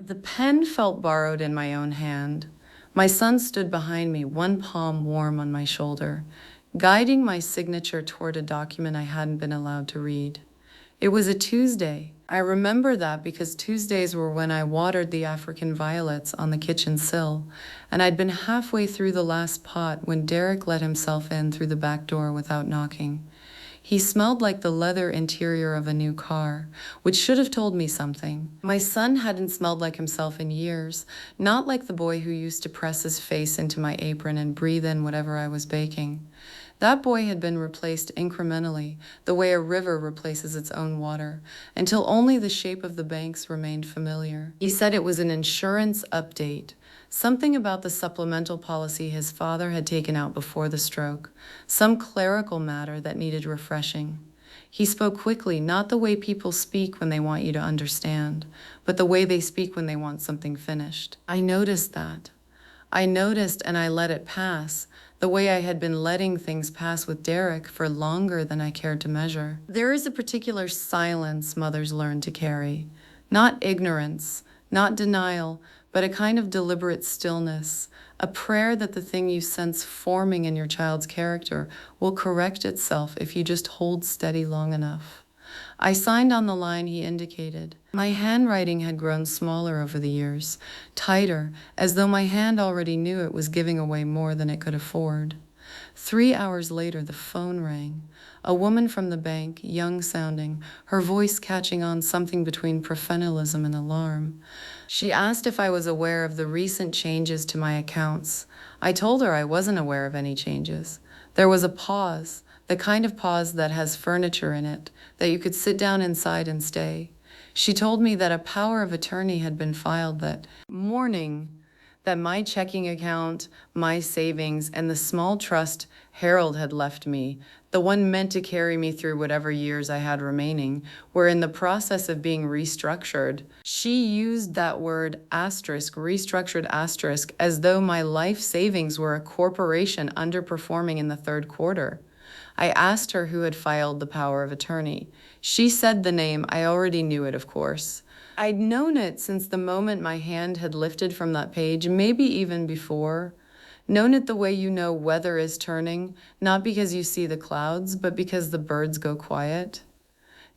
The pen felt borrowed in my own hand. My son stood behind me, one palm warm on my shoulder, guiding my signature toward a document I hadn't been allowed to read. It was a Tuesday. I remember that because Tuesdays were when I watered the African violets on the kitchen sill, and I'd been halfway through the last pot when Derek let himself in through the back door without knocking. He smelled like the leather interior of a new car, which should have told me something. My son hadn't smelled like himself in years, not like the boy who used to press his face into my apron and breathe in whatever I was baking. That boy had been replaced incrementally, the way a river replaces its own water, until only the shape of the banks remained familiar. He said it was an insurance update, something about the supplemental policy his father had taken out before the stroke, some clerical matter that needed refreshing. He spoke quickly, not the way people speak when they want you to understand, but the way they speak when they want something finished. I noticed that. I noticed and I let it pass, the way I had been letting things pass with Derek for longer than I cared to measure. There is a particular silence mothers learn to carry, not ignorance, not denial, but a kind of deliberate stillness, a prayer that the thing you sense forming in your child's character will correct itself if you just hold steady long enough. I signed on the line he indicated. My handwriting had grown smaller over the years, tighter, as though my hand already knew it was giving away more than it could afford. 3 hours later, the phone rang. A woman from the bank, young-sounding, her voice catching on something between professionalism and alarm. She asked if I was aware of the recent changes to my accounts. I told her I wasn't aware of any changes. There was a pause, the kind of pause that has furniture in it, that you could sit down inside and stay. She told me that a power of attorney had been filed that morning, that my checking account, my savings, and the small trust Harold had left me, the one meant to carry me through whatever years I had remaining, were in the process of being restructured. She used that word asterisk, restructured asterisk, as though my life savings were a corporation underperforming in the third quarter. I asked her who had filed the power of attorney. She said the name. I already knew it, of course. I'd known it since the moment my hand had lifted from that page, maybe even before. Known it the way you know weather is turning, not because you see the clouds, but because the birds go quiet.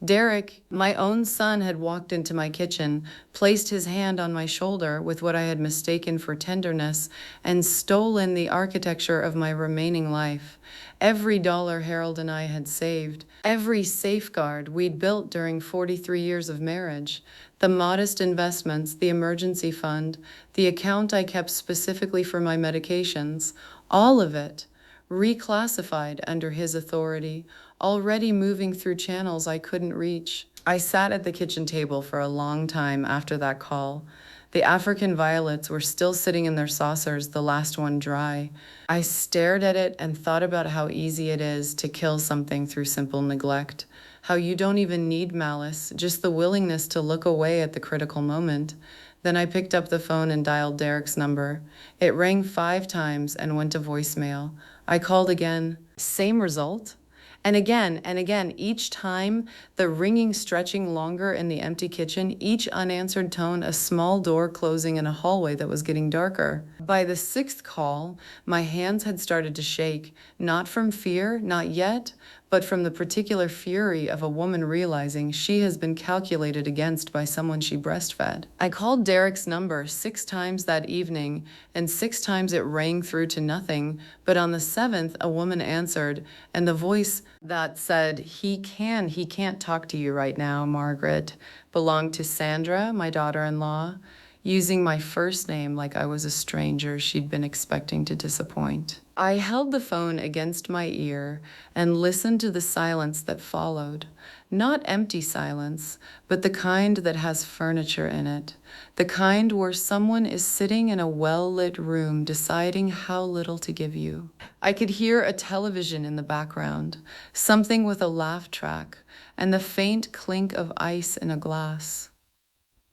Derek, my own son, had walked into my kitchen, placed his hand on my shoulder with what I had mistaken for tenderness, and stolen the architecture of my remaining life. Every dollar Harold and I had saved, every safeguard we'd built during 43 years of marriage, the modest investments, the emergency fund, the account I kept specifically for my medications, all of it, reclassified under his authority, already moving through channels I couldn't reach. I sat at the kitchen table for a long time after that call. The African violets were still sitting in their saucers, the last one dry. I stared at it and thought about how easy it is to kill something through simple neglect, how you don't even need malice, just the willingness to look away at the critical moment. Then I picked up the phone and dialed Derek's number. It rang 5 times and went to voicemail. I called again. Same result. And again, each time, the ringing stretching longer in the empty kitchen, each unanswered tone a small door closing in a hallway that was getting darker. By the 6th call, my hands had started to shake, not from fear, not yet, but from the particular fury of a woman realizing she has been calculated against by someone she breastfed. I called Derek's number 6 times that evening, and 6 times it rang through to nothing, but on the 7th, a woman answered, and the voice that said, he can't talk to you right now, Margaret, belonged to Sandra, my daughter-in-law, using my first name like I was a stranger she'd been expecting to disappoint. I held the phone against my ear and listened to the silence that followed. Not empty silence, but the kind that has furniture in it. The kind where someone is sitting in a well-lit room deciding how little to give you. I could hear a television in the background, something with a laugh track, and the faint clink of ice in a glass.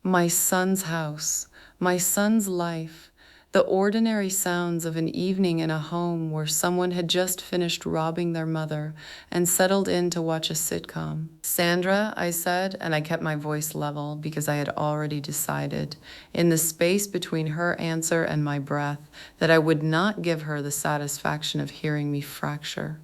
My son's house, my son's life, The ordinary sounds of an evening in a home where someone had just finished robbing their mother and settled in to watch a sitcom. "Sandra," I said, and I kept my voice level because I had already decided, in the space between her answer and my breath, that I would not give her the satisfaction of hearing me fracture.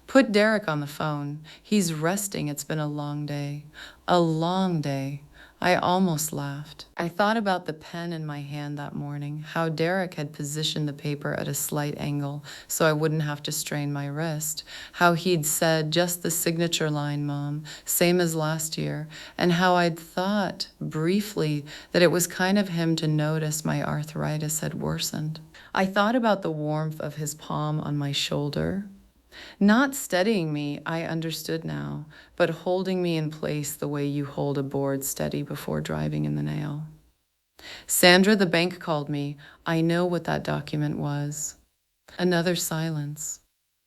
"Put Derek on the phone. He's resting. It's been a long day." A long day. I almost laughed. I thought about the pen in my hand that morning, how Derek had positioned the paper at a slight angle so I wouldn't have to strain my wrist, how he'd said, "Just the signature line, Mom, same as last year," and how I'd thought, briefly, that it was kind of him to notice my arthritis had worsened. I thought about the warmth of his palm on my shoulder. Not steadying me, I understood now, but holding me in place the way you hold a board steady before driving in the nail. "Sandra, the bank called me. I know what that document was." Another silence.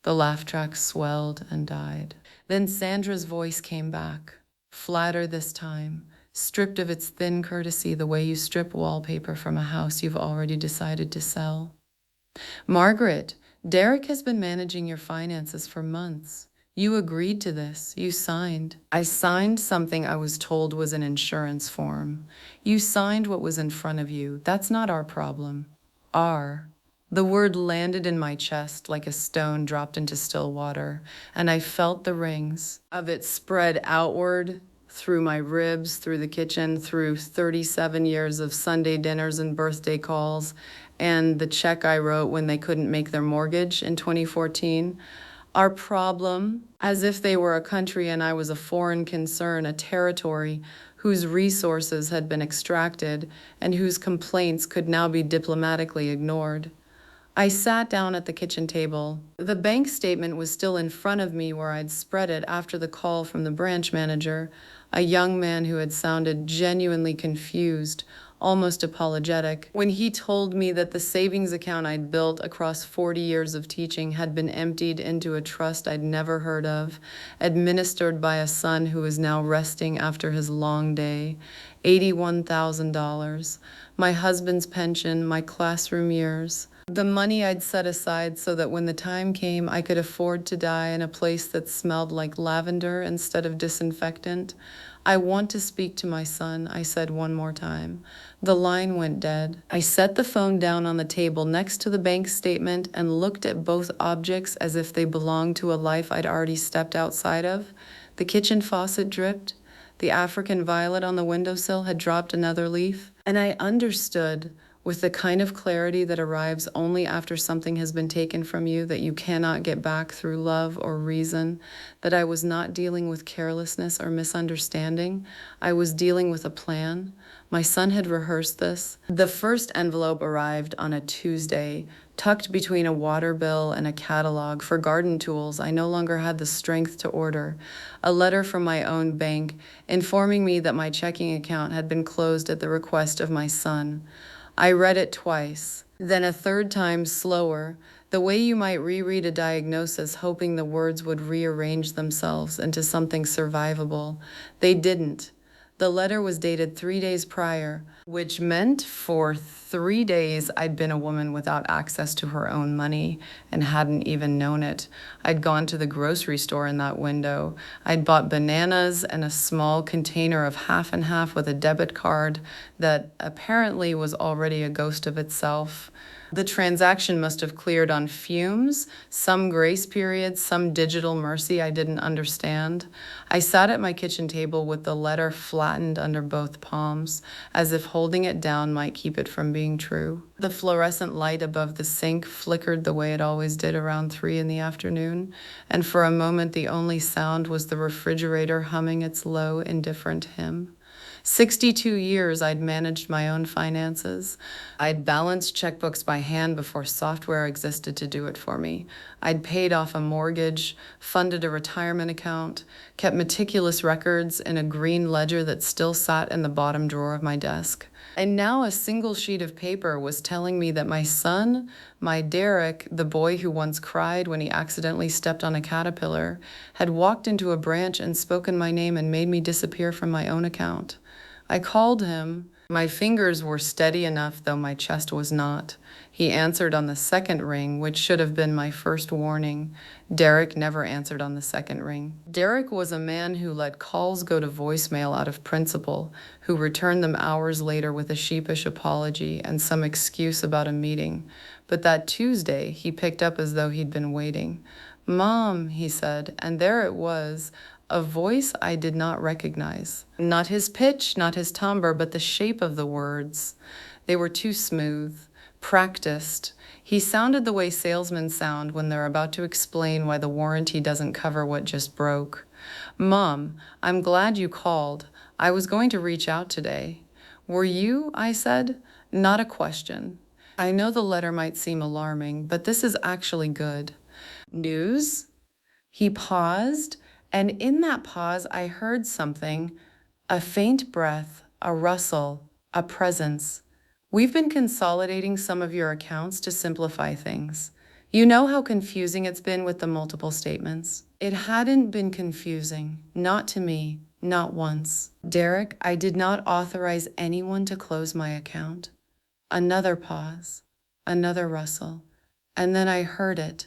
The laugh track swelled and died. Then Sandra's voice came back, flatter this time, stripped of its thin courtesy the way you strip wallpaper from a house you've already decided to sell. "Margaret, Derek has been managing your finances for months. You agreed to this. You signed." "I signed something I was told was an insurance form. You signed what was in front of you. That's not our problem." "Our." The word landed in my chest like a stone dropped into still water, and I felt the rings of it spread outward through my ribs, through the kitchen, through 37 years of Sunday dinners and birthday calls, and the check I wrote when they couldn't make their mortgage in 2014. Our problem, as if they were a country and I was a foreign concern, a territory whose resources had been extracted and whose complaints could now be diplomatically ignored. I sat down at the kitchen table. The bank statement was still in front of me where I'd spread it after the call from the branch manager, a young man who had sounded genuinely confused, almost apologetic, when he told me that the savings account I'd built across 40 years of teaching had been emptied into a trust I'd never heard of, administered by a son who was now resting after his long day. $81,000, my husband's pension, my classroom years. The money I'd set aside so that when the time came, I could afford to die in a place that smelled like lavender instead of disinfectant. "I want to speak to my son," I said one more time. The line went dead. I set the phone down on the table next to the bank statement and looked at both objects as if they belonged to a life I'd already stepped outside of. The kitchen faucet dripped. The African violet on the windowsill had dropped another leaf. And I understood, with the kind of clarity that arrives only after something has been taken from you that you cannot get back through love or reason, that I was not dealing with carelessness or misunderstanding. I was dealing with a plan. My son had rehearsed this. The first envelope arrived on a Tuesday, tucked between a water bill and a catalog for garden tools I no longer had the strength to order. A letter from my own bank informing me that my checking account had been closed at the request of my son. I read it twice, then a third time slower, the way you might reread a diagnosis hoping the words would rearrange themselves into something survivable. They didn't. The letter was dated 3 days prior, which meant for 3 days I'd been a woman without access to her own money and hadn't even known it. I'd gone to the grocery store in that window. I'd bought bananas and a small container of half and half with a debit card that apparently was already a ghost of itself. The transaction must have cleared on fumes, some grace period, some digital mercy I didn't understand. I sat at my kitchen table with the letter flattened under both palms, as if holding it down might keep it from being true. The fluorescent light above the sink flickered the way it always did around 3 in the afternoon, and for a moment the only sound was the refrigerator humming its low, indifferent hymn. 62 years I'd managed my own finances. I'd balanced checkbooks by hand before software existed to do it for me. I'd paid off a mortgage, funded a retirement account, kept meticulous records in a green ledger that still sat in the bottom drawer of my desk. And now a single sheet of paper was telling me that my son, my Derek, the boy who once cried when he accidentally stepped on a caterpillar, had walked into a branch and spoken my name and made me disappear from my own account. I called him, My fingers were steady enough, though my chest was not. He answered on the second ring, which should have been my first warning. Derek never answered on the second ring. Derek was a man who let calls go to voicemail out of principle, who returned them hours later with a sheepish apology and some excuse about a meeting. But that Tuesday, he picked up as though he'd been waiting. "Mom," he said, and there it was, a voice I did not recognize. Not his pitch, not his timbre, but the shape of the words. They were too smooth, practiced. He sounded the way salesmen sound when they're about to explain why the warranty doesn't cover what just broke. "Mom, I'm glad you called. I was going to reach out today." "Were you?" I said. Not a question. "I know the letter might seem alarming, but this is actually good." "News?" He paused, and in that pause I heard something, a faint breath, a rustle, a presence. "We've been consolidating some of your accounts to simplify things. You know how confusing it's been with the multiple statements?" It hadn't been confusing, not to me, not once. "Derek, I did not authorize anyone to close my account." Another pause, another rustle, and then I heard it.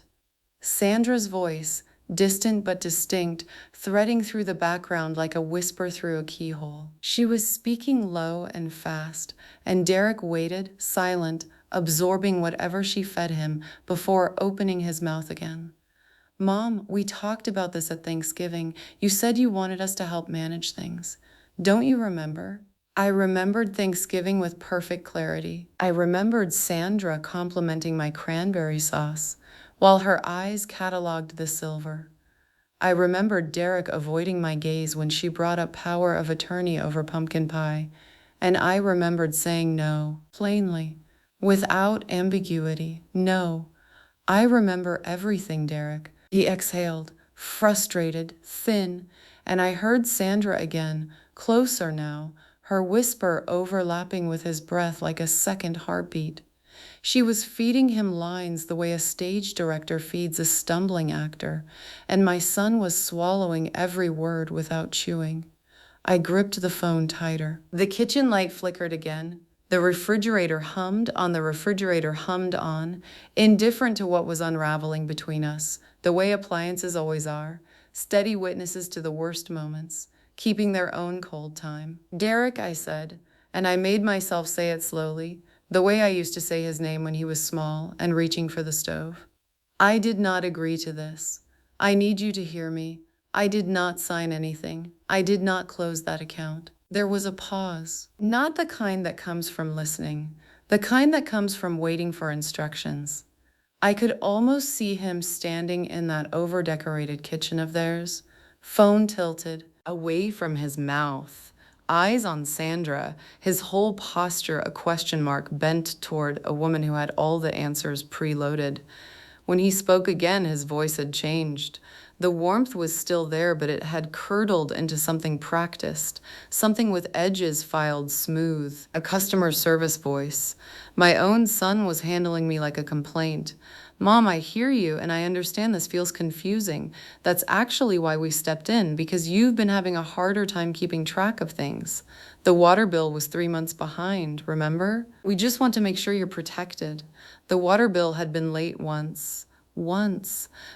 Sandra's voice, distant but distinct, threading through the background like a whisper through a keyhole. She was speaking low and fast, and Derek waited, silent, absorbing whatever she fed him before opening his mouth again. "Mom, we talked about this at Thanksgiving. You said you wanted us to help manage things. Don't you remember?" I remembered Thanksgiving with perfect clarity. I remembered Sandra complimenting my cranberry sauce, while her eyes cataloged the silver. I remembered Derek avoiding my gaze when she brought up power of attorney over pumpkin pie, and I remembered saying no, plainly, without ambiguity. "No." "I remember everything, Derek." He exhaled, frustrated, thin, and I heard Sandra again, closer now, her whisper overlapping with his breath like a second heartbeat. She was feeding him lines the way a stage director feeds a stumbling actor, and my son was swallowing every word without chewing. I gripped the phone tighter. The kitchen light flickered again. The refrigerator hummed on, indifferent to what was unraveling between us, the way appliances always are, steady witnesses to the worst moments, keeping their own cold time. "Derek," I said, and I made myself say it slowly, the way I used to say his name when he was small and reaching for the stove. "I did not agree to this. I need you to hear me. I did not sign anything. I did not close that account." There was a pause, not the kind that comes from listening, the kind that comes from waiting for instructions. I could almost see him standing in that over-decorated kitchen of theirs, phone tilted, away from his mouth, eyes on Sandra, his whole posture a question mark bent toward a woman who had all the answers preloaded. When he spoke again, his voice had changed. The warmth was still there, but it had curdled into something practiced, something with edges filed smooth, a customer service voice. My own son was handling me like a complaint. "Mom, I hear you, and I understand this feels confusing. That's actually why we stepped in, because you've been having a harder time keeping track of things. The water bill was 3 months behind, remember? We just want to make sure you're protected." The water bill had been late once,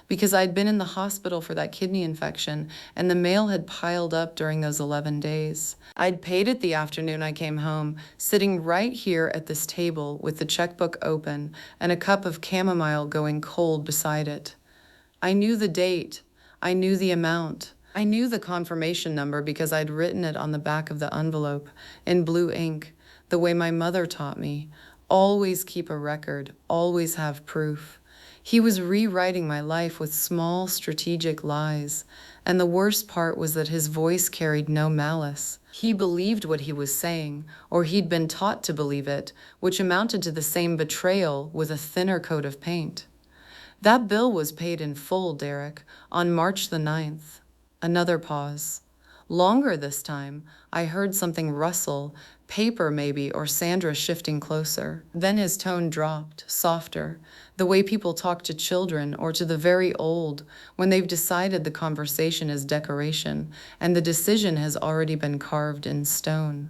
because I'd been in the hospital for that kidney infection, and the mail had piled up during those 11 days. I'd paid it the afternoon I came home, sitting right here at this table with the checkbook open and a cup of chamomile going cold beside it. I knew the date. I knew the amount. I knew the confirmation number because I'd written it on the back of the envelope in blue ink, the way my mother taught me. Always keep a record, always have proof. He was rewriting my life with small, strategic lies, and the worst part was that his voice carried no malice. He believed what he was saying, or he'd been taught to believe it, which amounted to the same betrayal with a thinner coat of paint. That bill was paid in full, Derek, on March the 9th. Another pause. Longer this time. I heard something rustle, paper maybe, or Sandra shifting closer. Then his tone dropped, softer, the way people talk to children or to the very old when they've decided the conversation is decoration and the decision has already been carved in stone.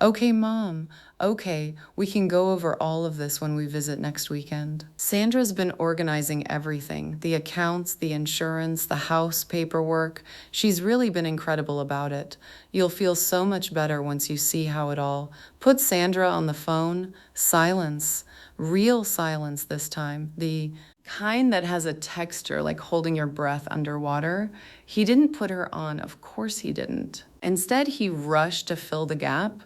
Okay, Mom. Okay, we can go over all of this when we visit next weekend. Sandra's been organizing everything, the accounts, the insurance, the house paperwork. She's really been incredible about it. You'll feel so much better once you see how it all. Put Sandra on the phone. Silence. Real silence this time. The kind that has a texture like holding your breath underwater. He didn't put her on, of course he didn't. Instead, he rushed to fill the gap.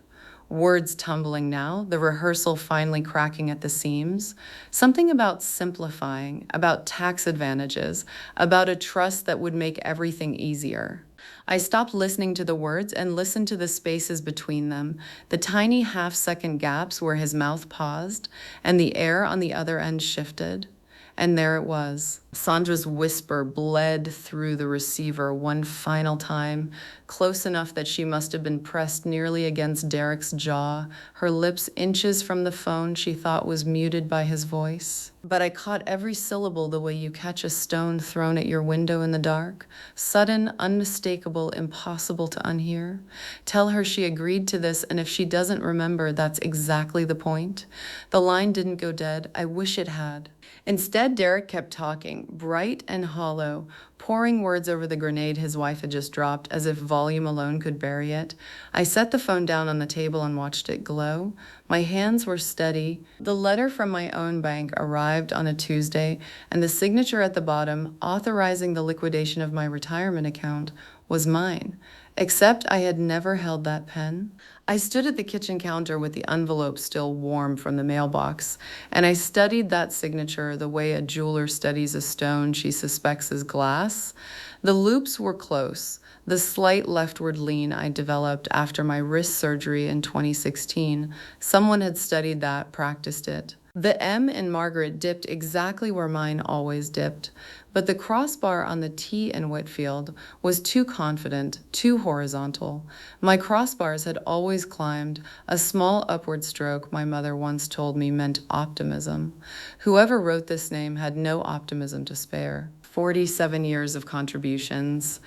Words tumbling now, the rehearsal finally cracking at the seams. Something about simplifying, about tax advantages, about a trust that would make everything easier. I stopped listening to the words and listened to the spaces between them, the tiny half-second gaps where his mouth paused and the air on the other end shifted. And there it was. Sandra's whisper bled through the receiver one final time, close enough that she must have been pressed nearly against Derek's jaw, her lips inches from the phone she thought was muted by his voice. But I caught every syllable the way you catch a stone thrown at your window in the dark, sudden, unmistakable, impossible to unhear. Tell her she agreed to this, and if she doesn't remember, that's exactly the point. The line didn't go dead. I wish it had. Instead, Derek kept talking, bright and hollow, pouring words over the grenade his wife had just dropped, as if volume alone could bury it. I set the phone down on the table and watched it glow. My hands were steady. The letter from my own bank arrived on a Tuesday, and the signature at the bottom, authorizing the liquidation of my retirement account, was mine. Except I had never held that pen. I stood at the kitchen counter with the envelope still warm from the mailbox, and I studied that signature the way a jeweler studies a stone she suspects is glass. The loops were close, the slight leftward lean I developed after my wrist surgery in 2016. Someone had studied that, practiced it. The M in Margaret dipped exactly where mine always dipped, but the crossbar on the T in Whitfield was too confident, too horizontal. My crossbars had always climbed, a small upward stroke my mother once told me meant optimism. Whoever wrote this name had no optimism to spare. 47 years of contributions,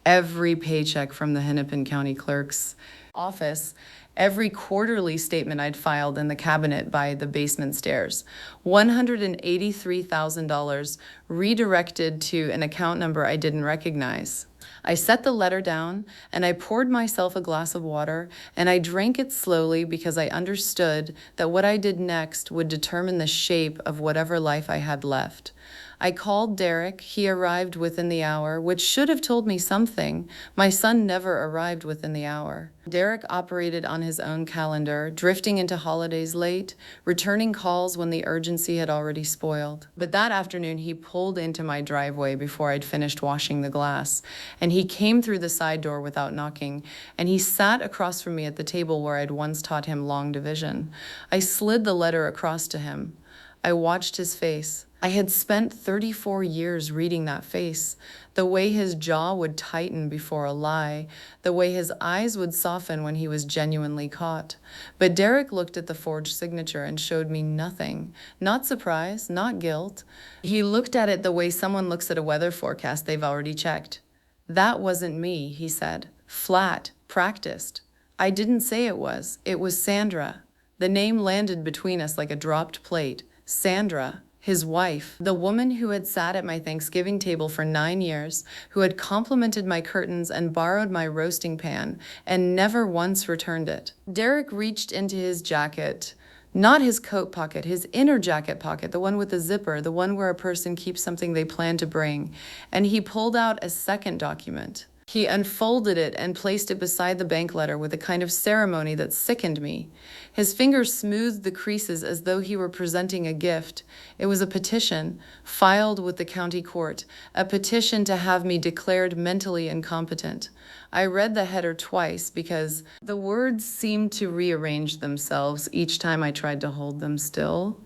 every paycheck from the Hennepin County Clerk's office, every quarterly statement I'd filed in the cabinet by the basement stairs, $183,000 redirected to an account number I didn't recognize. I set the letter down and I poured myself a glass of water and I drank it slowly because I understood that what I did next would determine the shape of whatever life I had left. I called Derek. He arrived within the hour, which should have told me something. My son never arrived within the hour. Derek operated on his own calendar, drifting into holidays late, returning calls when the urgency had already spoiled. But that afternoon, he pulled into my driveway before I'd finished washing the glass, and he came through the side door without knocking, and he sat across from me at the table where I'd once taught him long division. I slid the letter across to him. I watched his face. I had spent 34 years reading that face, the way his jaw would tighten before a lie, the way his eyes would soften when he was genuinely caught. But Derek looked at the forged signature and showed me nothing, not surprise, not guilt. He looked at it the way someone looks at a weather forecast they've already checked. That wasn't me, he said, flat, practiced. I didn't say it was Sandra. The name landed between us like a dropped plate. Sandra. His wife, the woman who had sat at my Thanksgiving table for 9 years, who had complimented my curtains and borrowed my roasting pan, and never once returned it. Derek reached into his jacket, not his coat pocket, his inner jacket pocket, the one with the zipper, the one where a person keeps something they plan to bring, and he pulled out a second document. He unfolded it and placed it beside the bank letter with a kind of ceremony that sickened me. His fingers smoothed the creases as though he were presenting a gift. It was a petition, filed with the county court, a petition to have me declared mentally incompetent. I read the header twice because the words seemed to rearrange themselves each time I tried to hold them still.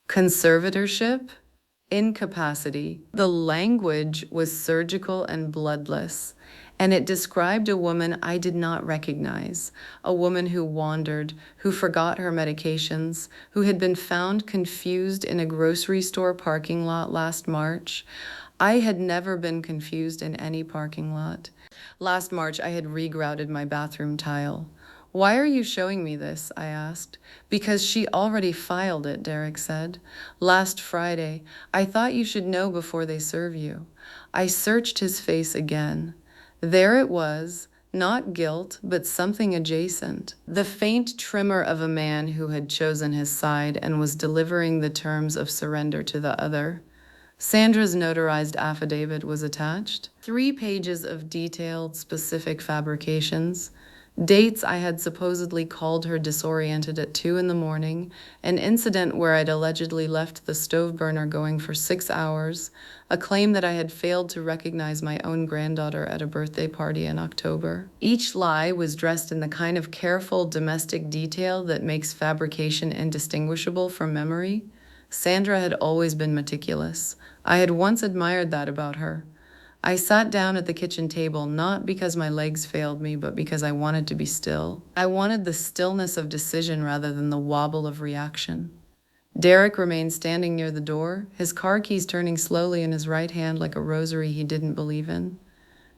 Conservatorship? Incapacity. The language was surgical and bloodless, and it described a woman I did not recognize, a woman who wandered, who forgot her medications, who had been found confused in a grocery store parking lot last March. I had never been confused in any parking lot. Last March, I had regrouted my bathroom tile. Why are you showing me this? I asked. Because she already filed it, Derek said. Last Friday. I thought you should know before they serve you. I searched his face again. There it was, not guilt, but something adjacent. The faint tremor of a man who had chosen his side and was delivering the terms of surrender to the other. Sandra's notarized affidavit was attached. 3 pages of detailed, specific fabrications. Dates I had supposedly called her disoriented at 2 in the morning, an incident where I'd allegedly left the stove burner going for 6 hours, a claim that I had failed to recognize my own granddaughter at a birthday party in October. Each lie was dressed in the kind of careful domestic detail that makes fabrication indistinguishable from memory. Sandra had always been meticulous. I had once admired that about her. I sat down at the kitchen table not because my legs failed me, but because I wanted to be still. I wanted the stillness of decision rather than the wobble of reaction. Derek remained standing near the door, his car keys turning slowly in his right hand like a rosary he didn't believe in.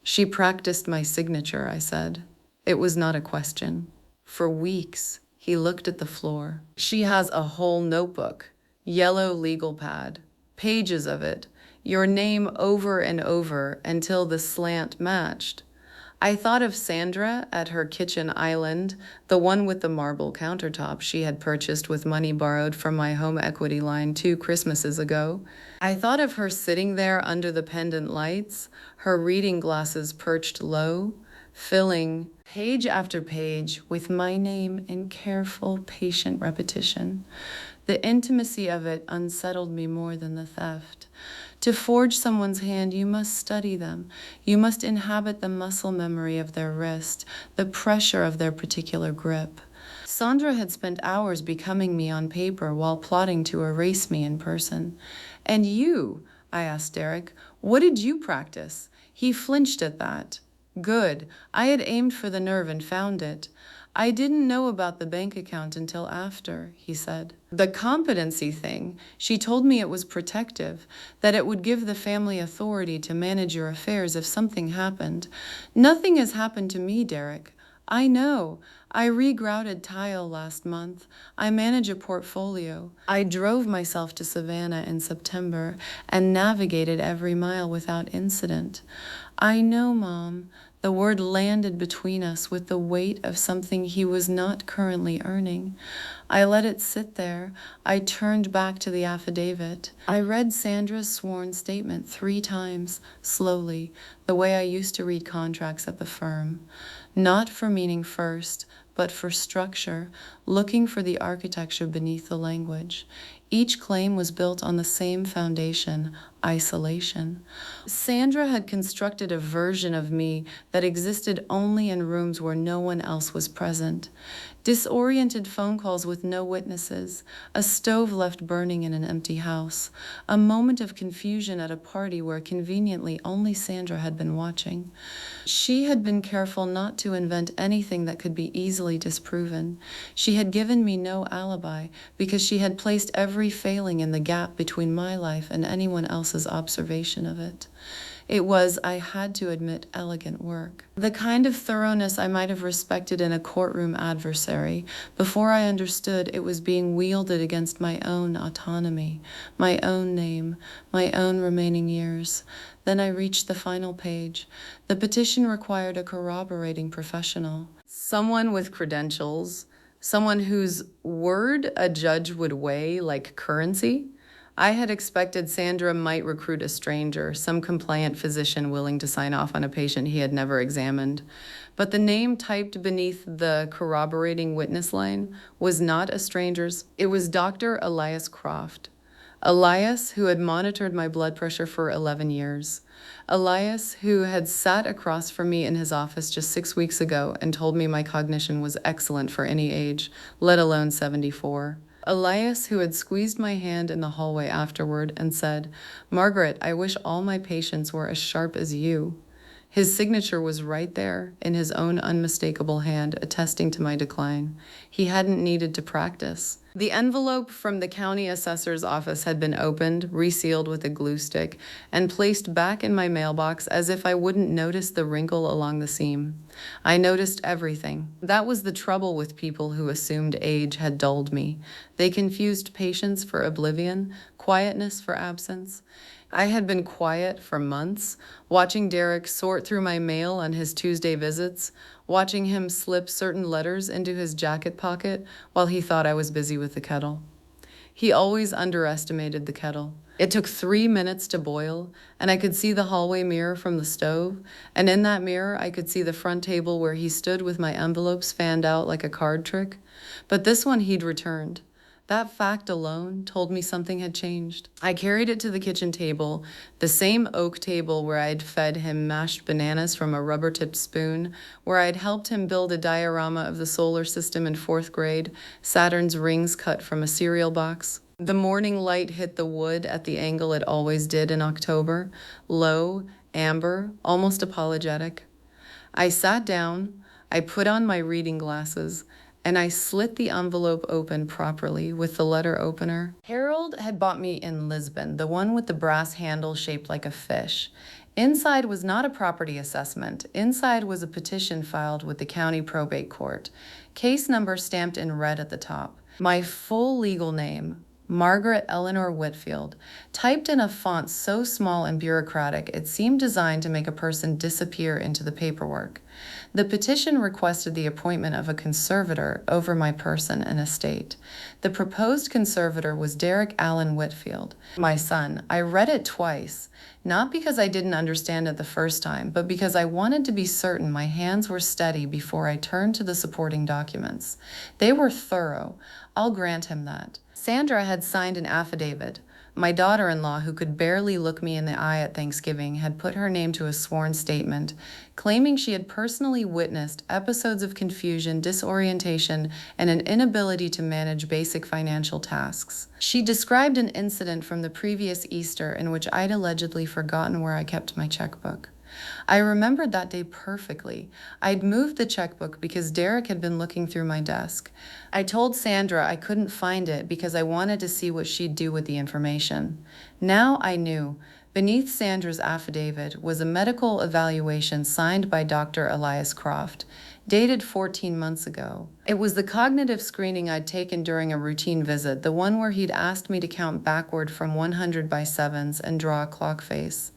She practiced my signature, I said. It was not a question. For weeks, he looked at the floor. She has a whole notebook, yellow legal pad, pages of it, your name over and over until the slant matched. I thought of Sandra at her kitchen island, the one with the marble countertop she had purchased with money borrowed from my home equity line 2 Christmases ago. I thought of her sitting there under the pendant lights, her reading glasses perched low, filling page after page with my name in careful, patient repetition. The intimacy of it unsettled me more than the theft. To forge someone's hand, you must study them. You must inhabit the muscle memory of their wrist, the pressure of their particular grip. Sandra had spent hours becoming me on paper while plotting to erase me in person. And you, I asked Derek, what did you practice? He flinched at that. Good. I had aimed for the nerve and found it. I didn't know about the bank account until after, he said. The competency thing, she told me it was protective, that it would give the family authority to manage your affairs if something happened. Nothing has happened to me, Derek. I know. I regrouted tile last month. I manage a portfolio. I drove myself to Savannah in September and navigated every mile without incident. I know, Mom. The word landed between us with the weight of something he was not currently earning. I let it sit there. I turned back to the affidavit. I read Sandra's sworn statement 3 times, slowly, the way I used to read contracts at the firm. Not for meaning first, but for structure, looking for the architecture beneath the language. Each claim was built on the same foundation, isolation. Sandra had constructed a version of me that existed only in rooms where no one else was present. Disoriented phone calls with no witnesses, a stove left burning in an empty house, a moment of confusion at a party where conveniently only Sandra had been watching. She had been careful not to invent anything that could be easily disproven. She had given me no alibi because she had placed every failing in the gap between my life and anyone else's observation of it. It was, I had to admit, elegant work. The kind of thoroughness I might have respected in a courtroom adversary before I understood it was being wielded against my own autonomy, my own name, my own remaining years. Then I reached the final page. The petition required a corroborating professional. Someone with credentials, someone whose word a judge would weigh like currency. I had expected Sandra might recruit a stranger, some compliant physician willing to sign off on a patient he had never examined. But the name typed beneath the corroborating witness line was not a stranger's. It was Dr. Elias Croft. Elias, who had monitored my blood pressure for 11 years. Elias, who had sat across from me in his office just 6 weeks ago and told me my cognition was excellent for any age, let alone 74. Elias, who had squeezed my hand in the hallway afterward and said, "Margaret, I wish all my patients were as sharp as you." His signature was right there, in his own unmistakable hand, attesting to my decline. He hadn't needed to practice. The envelope from the county assessor's office had been opened, resealed with a glue stick, and placed back in my mailbox as if I wouldn't notice the wrinkle along the seam. I noticed everything. That was the trouble with people who assumed age had dulled me. They confused patience for oblivion, quietness for absence. I had been quiet for months, watching Derek sort through my mail on his Tuesday visits, watching him slip certain letters into his jacket pocket while he thought I was busy with the kettle. He always underestimated the kettle. It took 3 minutes to boil, and I could see the hallway mirror from the stove, and in that mirror I could see the front table where he stood with my envelopes fanned out like a card trick. But this one he'd returned. That fact alone told me something had changed. I carried it to the kitchen table, the same oak table where I'd fed him mashed bananas from a rubber-tipped spoon, where I'd helped him build a diorama of the solar system in 4th grade, Saturn's rings cut from a cereal box. The morning light hit the wood at the angle it always did in October, low, amber, almost apologetic. I sat down, I put on my reading glasses, and I slit the envelope open properly with the letter opener. Harold had bought me in Lisbon, the one with the brass handle shaped like a fish. Inside was not a property assessment. Inside was a petition filed with the county probate court. Case number stamped in red at the top. My full legal name, Margaret Eleanor Whitfield, typed in a font so small and bureaucratic it seemed designed to make a person disappear into the paperwork. The petition requested the appointment of a conservator over my person and estate. The proposed conservator was Derek Allen Whitfield, my son. I read it twice, not because I didn't understand it the first time, but because I wanted to be certain my hands were steady before I turned to the supporting documents. They were thorough. I'll grant him that. Sandra had signed an affidavit. My daughter-in-law, who could barely look me in the eye at Thanksgiving, had put her name to a sworn statement, claiming she had personally witnessed episodes of confusion, disorientation, and an inability to manage basic financial tasks. She described an incident from the previous Easter in which I'd allegedly forgotten where I kept my checkbook. I remembered that day perfectly. I'd moved the checkbook because Derek had been looking through my desk. I told Sandra I couldn't find it because I wanted to see what she'd do with the information. Now I knew. Beneath Sandra's affidavit was a medical evaluation signed by Dr. Elias Croft, dated 14 months ago. It was the cognitive screening I'd taken during a routine visit, the one where he'd asked me to count backward from 100 by sevens and draw a clock face.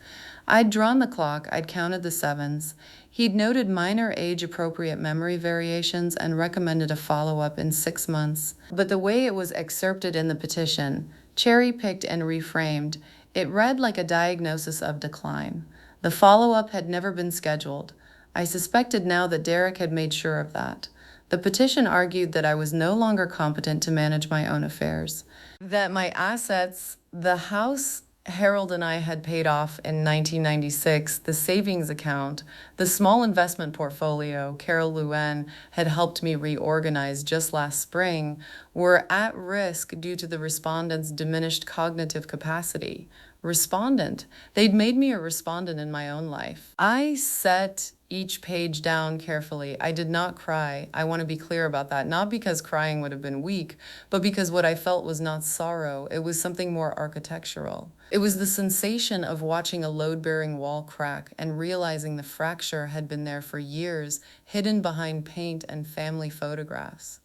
I'd drawn the clock, I'd counted the sevens. He'd noted minor age-appropriate memory variations and recommended a follow-up in 6 months. But the way it was excerpted in the petition, cherry-picked and reframed, it read like a diagnosis of decline. The follow-up had never been scheduled. I suspected now that Derek had made sure of that. The petition argued that I was no longer competent to manage my own affairs, that my assets, the house Harold and I had paid off in 1996, the savings account, the small investment portfolio Carol Luen had helped me reorganize just last spring, were at risk due to the respondent's diminished cognitive capacity. Respondent. They'd made me a respondent in my own life. I set each page down carefully. I did not cry. I want to be clear about that. Not because crying would have been weak, but because what I felt was not sorrow. It was something more architectural. It was the sensation of watching a load-bearing wall crack and realizing the fracture had been there for years, hidden behind paint and family photographs.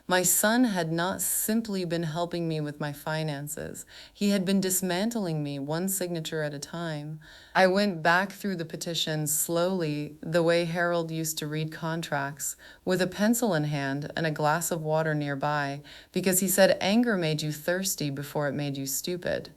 My son had not simply been helping me with my finances. He had been dismantling me one signature at a time. I went back through the petition slowly, the way Harold used to read contracts, with a pencil in hand and a glass of water nearby, because he said anger made you thirsty before it made you stupid.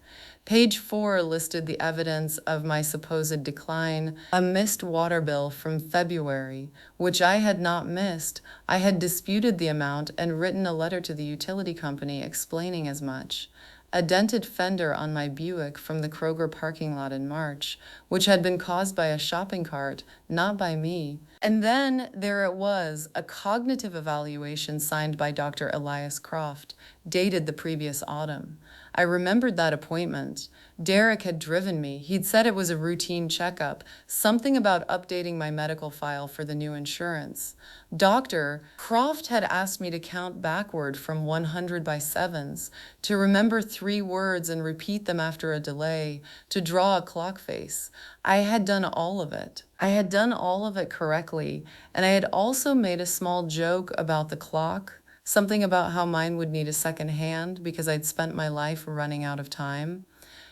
Page 4 listed the evidence of my supposed decline, a missed water bill from February, which I had not missed. I had disputed the amount and written a letter to the utility company explaining as much. A dented fender on my Buick from the Kroger parking lot in March, which had been caused by a shopping cart not by me. And then there it was, a cognitive evaluation signed by Dr. Elias Croft, dated the previous autumn. I remembered that appointment. Derek had driven me. He'd said it was a routine checkup, something about updating my medical file for the new insurance. Dr. Croft had asked me to count backward from 100 by sevens, to remember 3 words and repeat them after a delay, to draw a clock face. I had done all of it. I had done all of it correctly, and I had also made a small joke about the clock, something about how mine would need a second hand because I'd spent my life running out of time.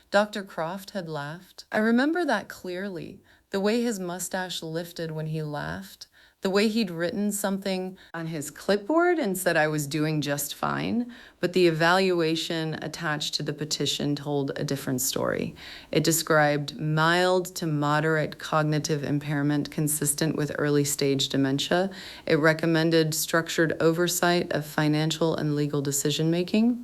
Dr. Croft had laughed. I remember that clearly, the way his mustache lifted when he laughed, the way he'd written something on his clipboard and said I was doing just fine, but the evaluation attached to the petition told a different story. It described mild to moderate cognitive impairment consistent with early stage dementia. It recommended structured oversight of financial and legal decision making.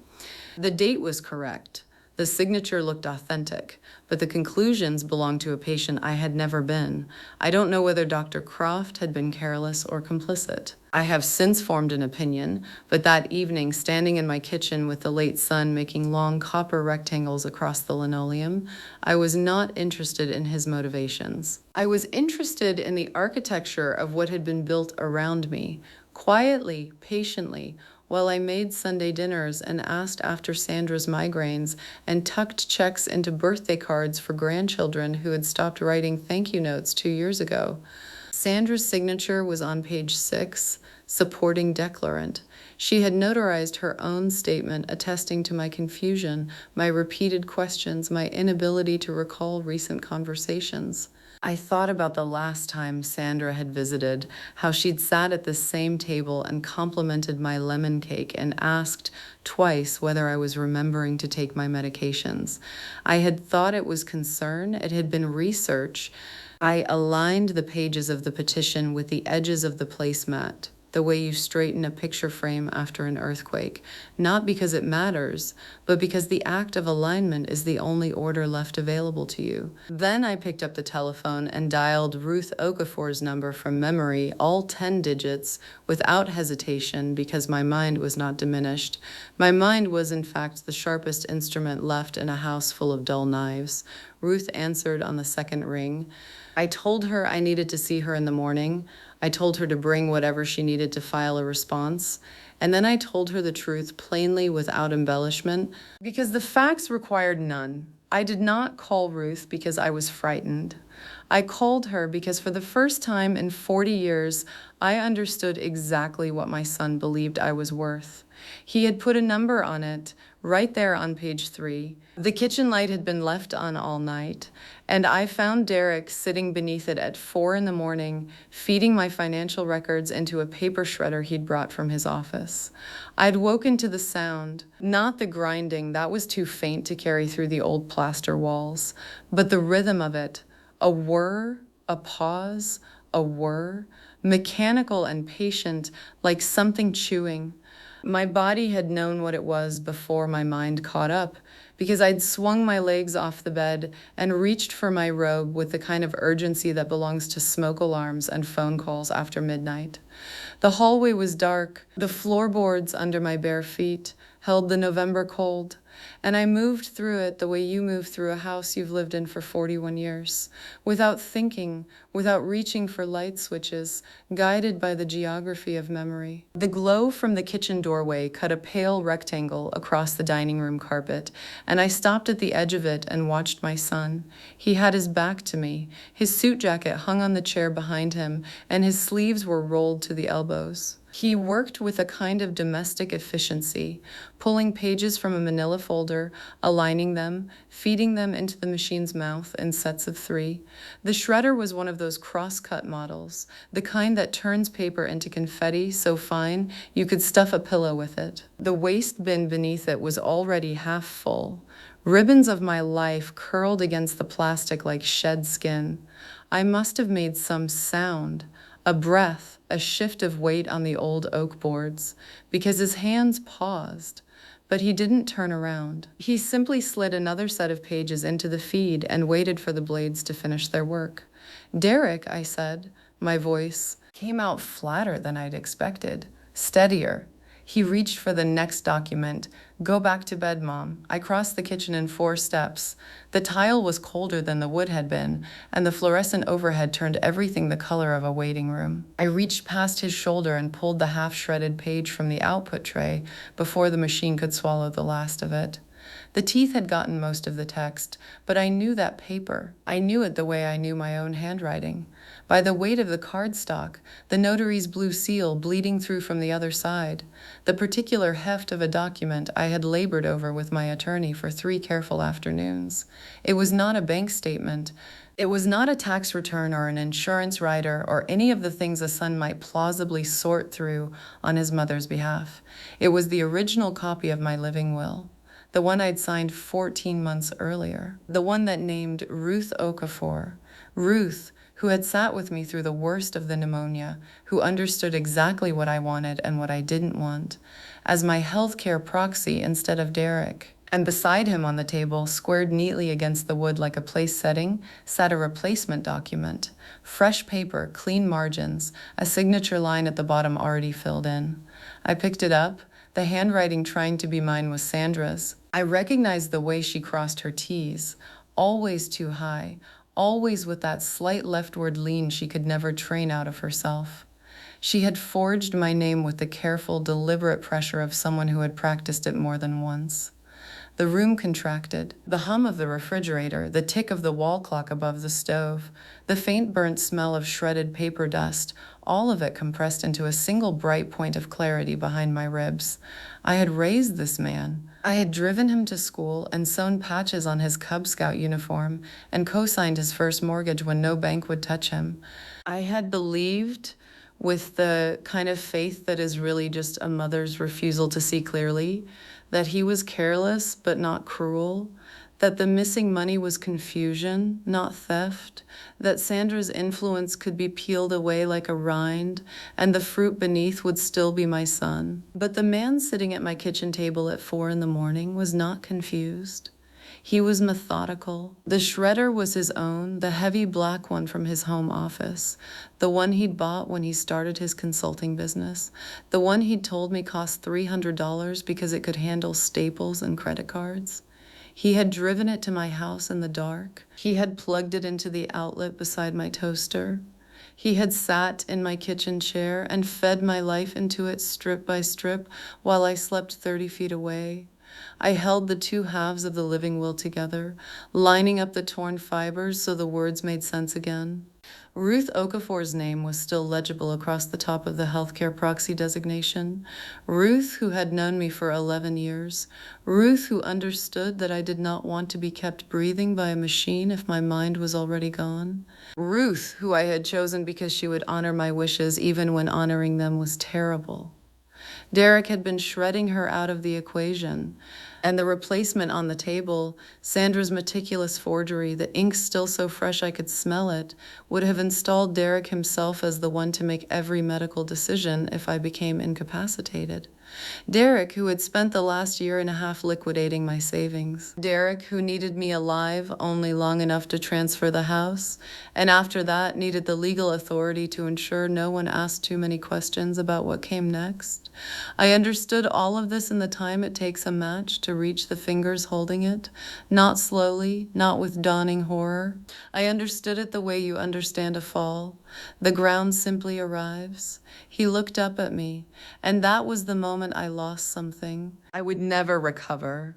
The date was correct. The signature looked authentic, but the conclusions belonged to a patient I had never been. I don't know whether Dr. Croft had been careless or complicit. I have since formed an opinion, but that evening, standing in my kitchen with the late sun making long copper rectangles across the linoleum, I was not interested in his motivations. I was interested in the architecture of what had been built around me, quietly, patiently, while I made Sunday dinners and asked after Sandra's migraines and tucked checks into birthday cards for grandchildren who had stopped writing thank you notes 2 years ago. Sandra's signature was on page 6, supporting declarant. She had notarized her own statement attesting to my confusion, my repeated questions, my inability to recall recent conversations. I thought about the last time Sandra had visited, how she'd sat at the same table and complimented my lemon cake and asked twice whether I was remembering to take my medications. I had thought it was concern, it had been research. I aligned the pages of the petition with the edges of the placemat, the way you straighten a picture frame after an earthquake, not because it matters, but because the act of alignment is the only order left available to you. Then I picked up the telephone and dialed Ruth Okafor's number from memory, all 10 digits, without hesitation because my mind was not diminished. My mind was, in fact, the sharpest instrument left in a house full of dull knives. Ruth answered on the second ring. I told her I needed to see her in the morning. I told her to bring whatever she needed to file a response. And then I told her the truth plainly without embellishment, because the facts required none. I did not call Ruth because I was frightened. I called her because for the first time in 40 years, I understood exactly what my son believed I was worth. He had put a number on it, right there on page 3. The kitchen light had been left on all night, and I found Derek sitting beneath it at 4 in the morning, feeding my financial records into a paper shredder he'd brought from his office. I'd woken to the sound, not the grinding, that was too faint to carry through the old plaster walls, but the rhythm of it, a whir, a pause, a whir, mechanical and patient, like something chewing. My body had known what it was before my mind caught up, because I'd swung my legs off the bed and reached for my robe with the kind of urgency that belongs to smoke alarms and phone calls after midnight. The hallway was dark. The floorboards under my bare feet held the November cold, and I moved through it the way you move through a house you've lived in for 41 years, without thinking, without reaching for light switches, guided by the geography of memory. The glow from the kitchen doorway cut a pale rectangle across the dining room carpet, and I stopped at the edge of it and watched my son. He had his back to me. His suit jacket hung on the chair behind him, and his sleeves were rolled to the elbows. He worked with a kind of domestic efficiency, pulling pages from a manila folder, aligning them, feeding them into the machine's mouth in sets of 3. The shredder was one of those cross-cut models, the kind that turns paper into confetti so fine you could stuff a pillow with it. The waste bin beneath it was already half full. Ribbons of my life curled against the plastic like shed skin. I must have made some sound, a breath, a shift of weight on the old oak boards, because his hands paused, but he didn't turn around. He simply slid another set of pages into the feed and waited for the blades to finish their work. "Derek," I said. My voice came out flatter than I'd expected, steadier. He reached for the next document. "Go back to bed, Mom." I crossed the kitchen in 4 steps. The tile was colder than the wood had been, and the fluorescent overhead turned everything the color of a waiting room. I reached past his shoulder and pulled the half-shredded page from the output tray before the machine could swallow the last of it. The teeth had gotten most of the text, but I knew that paper. I knew it the way I knew my own handwriting. By the weight of the cardstock, the notary's blue seal bleeding through from the other side, the particular heft of a document I had labored over with my attorney for 3 careful afternoons. It was not a bank statement. It was not a tax return or an insurance rider or any of the things a son might plausibly sort through on his mother's behalf. It was the original copy of my living will. The one I'd signed 14 months earlier. The one that named Ruth Okafor. Ruth, who had sat with me through the worst of the pneumonia, who understood exactly what I wanted and what I didn't want, as my healthcare proxy instead of Derek. And beside him on the table, squared neatly against the wood like a place setting, sat a replacement document. Fresh paper, clean margins, a signature line at the bottom already filled in. I picked it up. The handwriting trying to be mine was Sandra's. I recognized the way she crossed her T's, always too high, always with that slight leftward lean she could never train out of herself. She had forged my name with the careful, deliberate pressure of someone who had practiced it more than once. The room contracted. The hum of the refrigerator, the tick of the wall clock above the stove, the faint burnt smell of shredded paper dust, all of it compressed into a single bright point of clarity behind my ribs. I had raised this man. I had driven him to school and sewn patches on his Cub Scout uniform and co-signed his first mortgage when no bank would touch him. I had believed, with the kind of faith that is really just a mother's refusal to see clearly, that he was careless but not cruel, that the missing money was confusion, not theft, that Sandra's influence could be peeled away like a rind, and the fruit beneath would still be my son. But the man sitting at my kitchen table at 4 a.m. was not confused. He was methodical. The shredder was his own, the heavy black one from his home office, the one he'd bought when he started his consulting business, the one he'd told me cost $300 because it could handle staples and credit cards. He had driven it to my house in the dark. He had plugged it into the outlet beside my toaster. He had sat in my kitchen chair and fed my life into it strip by strip while I slept 30 feet away. I held the 2 halves of the living will together, lining up the torn fibers so the words made sense again. Ruth Okafor's name was still legible across the top of the healthcare proxy designation. Ruth, who had known me for 11 years. Ruth, who understood that I did not want to be kept breathing by a machine if my mind was already gone. Ruth, who I had chosen because she would honor my wishes even when honoring them was terrible. Derek had been shredding her out of the equation, and the replacement on the table, Sandra's meticulous forgery, the ink still so fresh I could smell it, would have installed Derek himself as the one to make every medical decision if I became incapacitated. Derek, who had spent the last 1.5 years liquidating my savings. Derek, who needed me alive only long enough to transfer the house, and after that needed the legal authority to ensure no one asked too many questions about what came next. I understood all of this in the time it takes a match to reach the fingers holding it, not slowly, not with dawning horror. I understood it the way you understand a fall. The ground simply arrives. He looked up at me, and that was the moment I lost something I would never recover.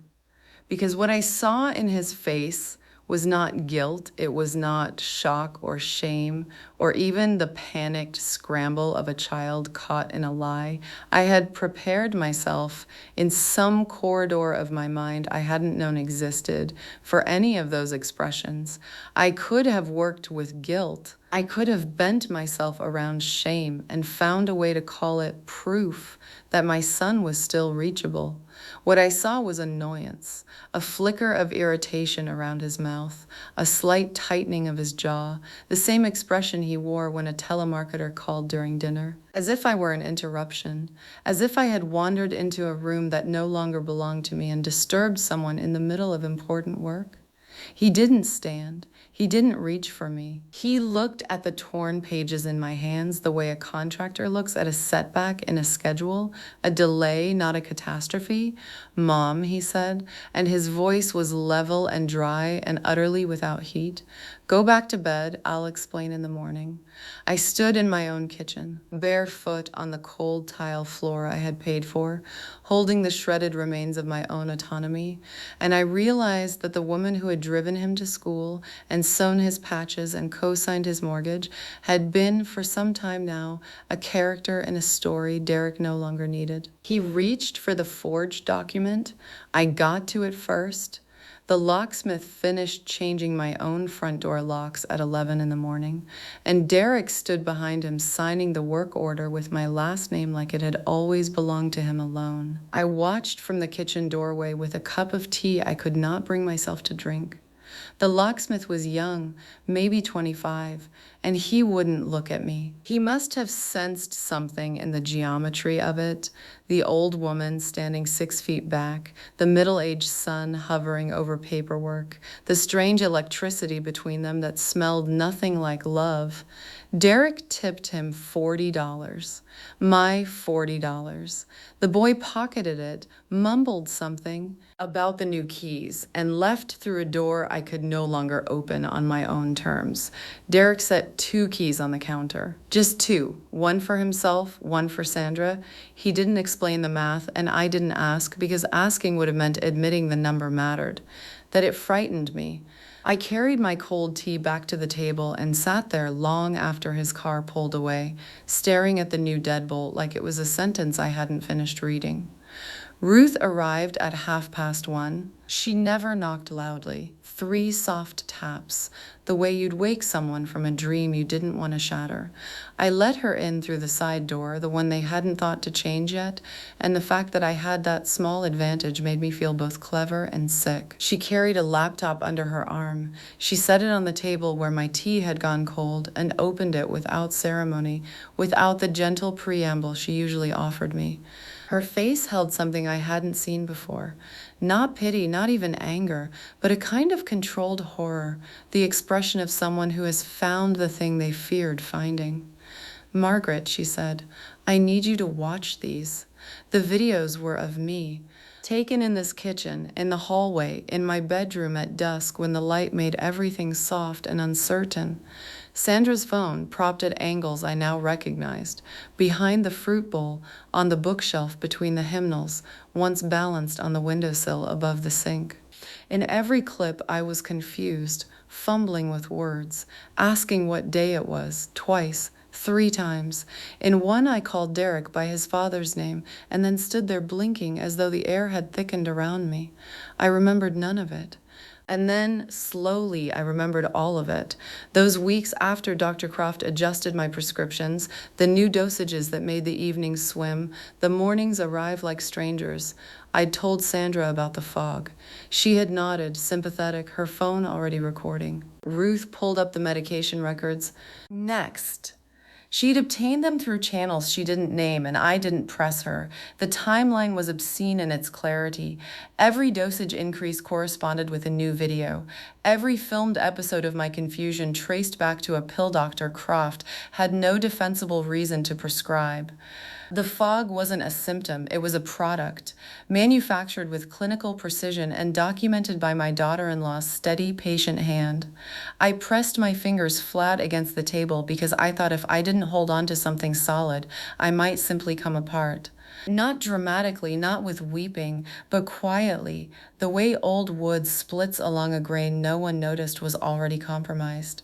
Because what I saw in his face was not guilt, it was not shock or shame, or even the panicked scramble of a child caught in a lie. I had prepared myself in some corridor of my mind I hadn't known existed for any of those expressions. I could have worked with guilt. I could have bent myself around shame and found a way to call it proof that my son was still reachable. What I saw was annoyance, a flicker of irritation around his mouth, a slight tightening of his jaw, the same expression he wore when a telemarketer called during dinner. As if I were an interruption, as if I had wandered into a room that no longer belonged to me and disturbed someone in the middle of important work. He didn't stand. He didn't reach for me. He looked at the torn pages in my hands the way a contractor looks at a setback in a schedule, a delay, not a catastrophe. "Mom," he said, and his voice was level and dry and utterly without heat. "Go back to bed. I'll explain in the morning." I stood in my own kitchen, barefoot on the cold tile floor I had paid for, holding the shredded remains of my own autonomy, and I realized that the woman who had driven him to school and sewn his patches and co-signed his mortgage had been, for some time now, a character in a story Derek no longer needed. He reached for the forged document. I got to it first. The locksmith finished changing my own front door locks at 11 in the morning, and Derek stood behind him signing the work order with my last name like it had always belonged to him alone. I watched from the kitchen doorway with a cup of tea I could not bring myself to drink. The locksmith was young, maybe 25, and he wouldn't look at me. He must have sensed something in the geometry of it, the old woman standing 6 feet back, the middle-aged son hovering over paperwork, the strange electricity between them that smelled nothing like love. Derek tipped him $40. My $40. The boy pocketed it, mumbled something about the new keys, and left through a door I could no longer open on my own terms. Derek set 2 keys on the counter. Just 2. One for himself, one for Sandra. He didn't explain the math, and I didn't ask because asking would have meant admitting the number mattered, that it frightened me. I carried my cold tea back to the table and sat there long after his car pulled away, staring at the new deadbolt like it was a sentence I hadn't finished reading. Ruth arrived at 1:30. She never knocked loudly. 3 soft taps, the way you'd wake someone from a dream you didn't want to shatter. I let her in through the side door, the one they hadn't thought to change yet, and the fact that I had that small advantage made me feel both clever and sick. She carried a laptop under her arm. She set it on the table where my tea had gone cold and opened it without ceremony, without the gentle preamble she usually offered me. Her face held something I hadn't seen before. Not pity, not even anger, but a kind of controlled horror, the expression of someone who has found the thing they feared finding. "Margaret," she said, "I need you to watch these." The videos were of me, taken in this kitchen, in the hallway, in my bedroom at dusk when the light made everything soft and uncertain. Sandra's phone, propped at angles I now recognized, behind the fruit bowl, on the bookshelf between the hymnals, once balanced on the windowsill above the sink. In every clip I was confused, fumbling with words, asking what day it was, twice, 3 times. In one I called Derek by his father's name and then stood there blinking as though the air had thickened around me. I remembered none of it. And then, slowly, I remembered all of it. Those weeks after Dr. Croft adjusted my prescriptions, the new dosages that made the evenings swim, the mornings arrive like strangers. I'd told Sandra about the fog. She had nodded, sympathetic, her phone already recording. Ruth pulled up the medication records. Next. She'd obtained them through channels she didn't name, and I didn't press her. The timeline was obscene in its clarity. Every dosage increase corresponded with a new video. Every filmed episode of my confusion traced back to a pill Dr. Croft had no defensible reason to prescribe. The fog wasn't a symptom, it was a product, manufactured with clinical precision and documented by my daughter-in-law's steady, patient hand. I pressed my fingers flat against the table because I thought if I didn't hold on to something solid, I might simply come apart. Not dramatically, not with weeping, but quietly, the way old wood splits along a grain no one noticed was already compromised.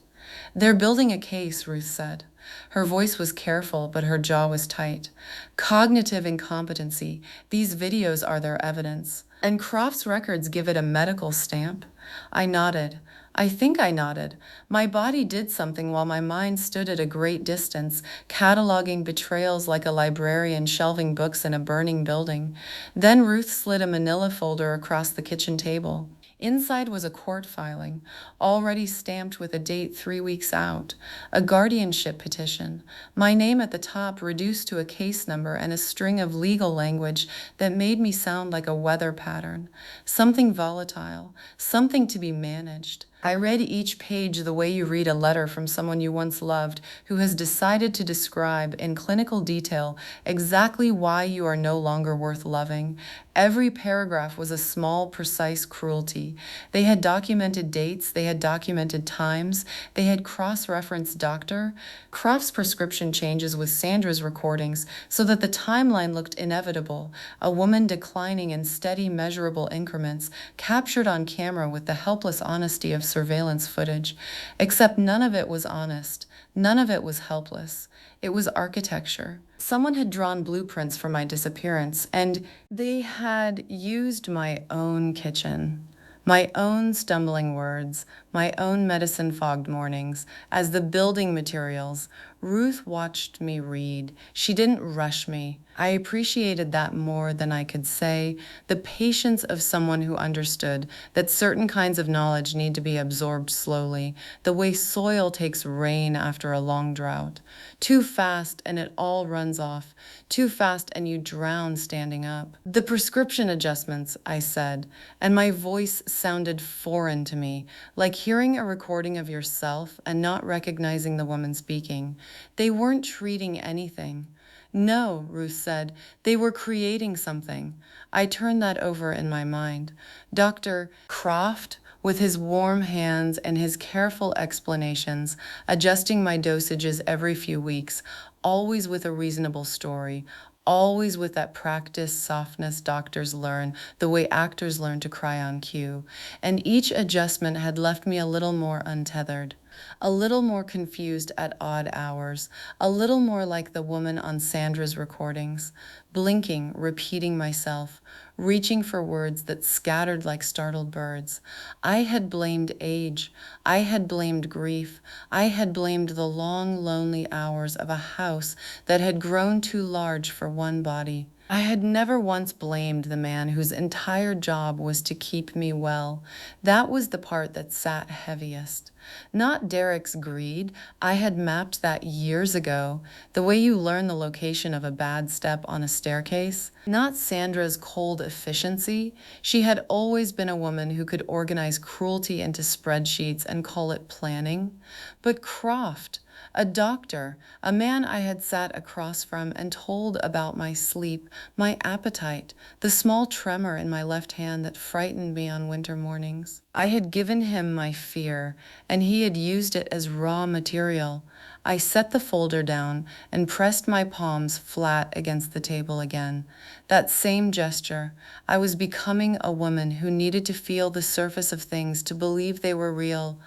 "They're building a case," Ruth said. Her voice was careful, but her jaw was tight. "Cognitive incompetency. These videos are their evidence. And Croft's records give it a medical stamp." I nodded. I think I nodded. My body did something while my mind stood at a great distance, cataloging betrayals like a librarian shelving books in a burning building. Then Ruth slid a manila folder across the kitchen table. Inside was a court filing, already stamped with a date 3 weeks out, a guardianship petition, my name at the top reduced to a case number and a string of legal language that made me sound like a weather pattern, something volatile, something to be managed. I read each page the way you read a letter from someone you once loved who has decided to describe in clinical detail exactly why you are no longer worth loving. Every paragraph was a small, precise cruelty. They had documented dates, they had documented times, they had cross-referenced Dr. Croft's prescription changes with Sandra's recordings so that the timeline looked inevitable, a woman declining in steady, measurable increments, captured on camera with the helpless honesty of surveillance footage. Except none of it was honest. None of it was helpless. It was architecture. Someone had drawn blueprints for my disappearance, and they had used my own kitchen, my own stumbling words, my own medicine-fogged mornings as the building materials. Ruth watched me read. She didn't rush me. I appreciated that more than I could say, the patience of someone who understood that certain kinds of knowledge need to be absorbed slowly, the way soil takes rain after a long drought. Too fast and it all runs off. Too fast and you drown standing up. The prescription adjustments, I said, and my voice sounded foreign to me, like hearing a recording of yourself and not recognizing the woman speaking. They weren't treating anything. No, Ruth said, they were creating something. I turned that over in my mind. Dr. Croft, with his warm hands and his careful explanations, adjusting my dosages every few weeks, always with a reasonable story, always with that practiced softness doctors learn, the way actors learn to cry on cue. And each adjustment had left me a little more untethered, a little more confused at odd hours, a little more like the woman on Sandra's recordings, blinking, repeating myself, reaching for words that scattered like startled birds. I had blamed age. I had blamed grief. I had blamed the long, lonely hours of a house that had grown too large for one body. I had never once blamed the man whose entire job was to keep me well. That was the part that sat heaviest. Not Derek's greed. I had mapped that years ago, the way you learn the location of a bad step on a staircase. Not Sandra's cold efficiency. She had always been a woman who could organize cruelty into spreadsheets and call it planning. But Croft, a doctor, a man I had sat across from and told about my sleep, my appetite, the small tremor in my left hand that frightened me on winter mornings. I had given him my fear, and he had used it as raw material. I set the folder down and pressed my palms flat against the table again. That same gesture. I was becoming a woman who needed to feel the surface of things to believe they were real.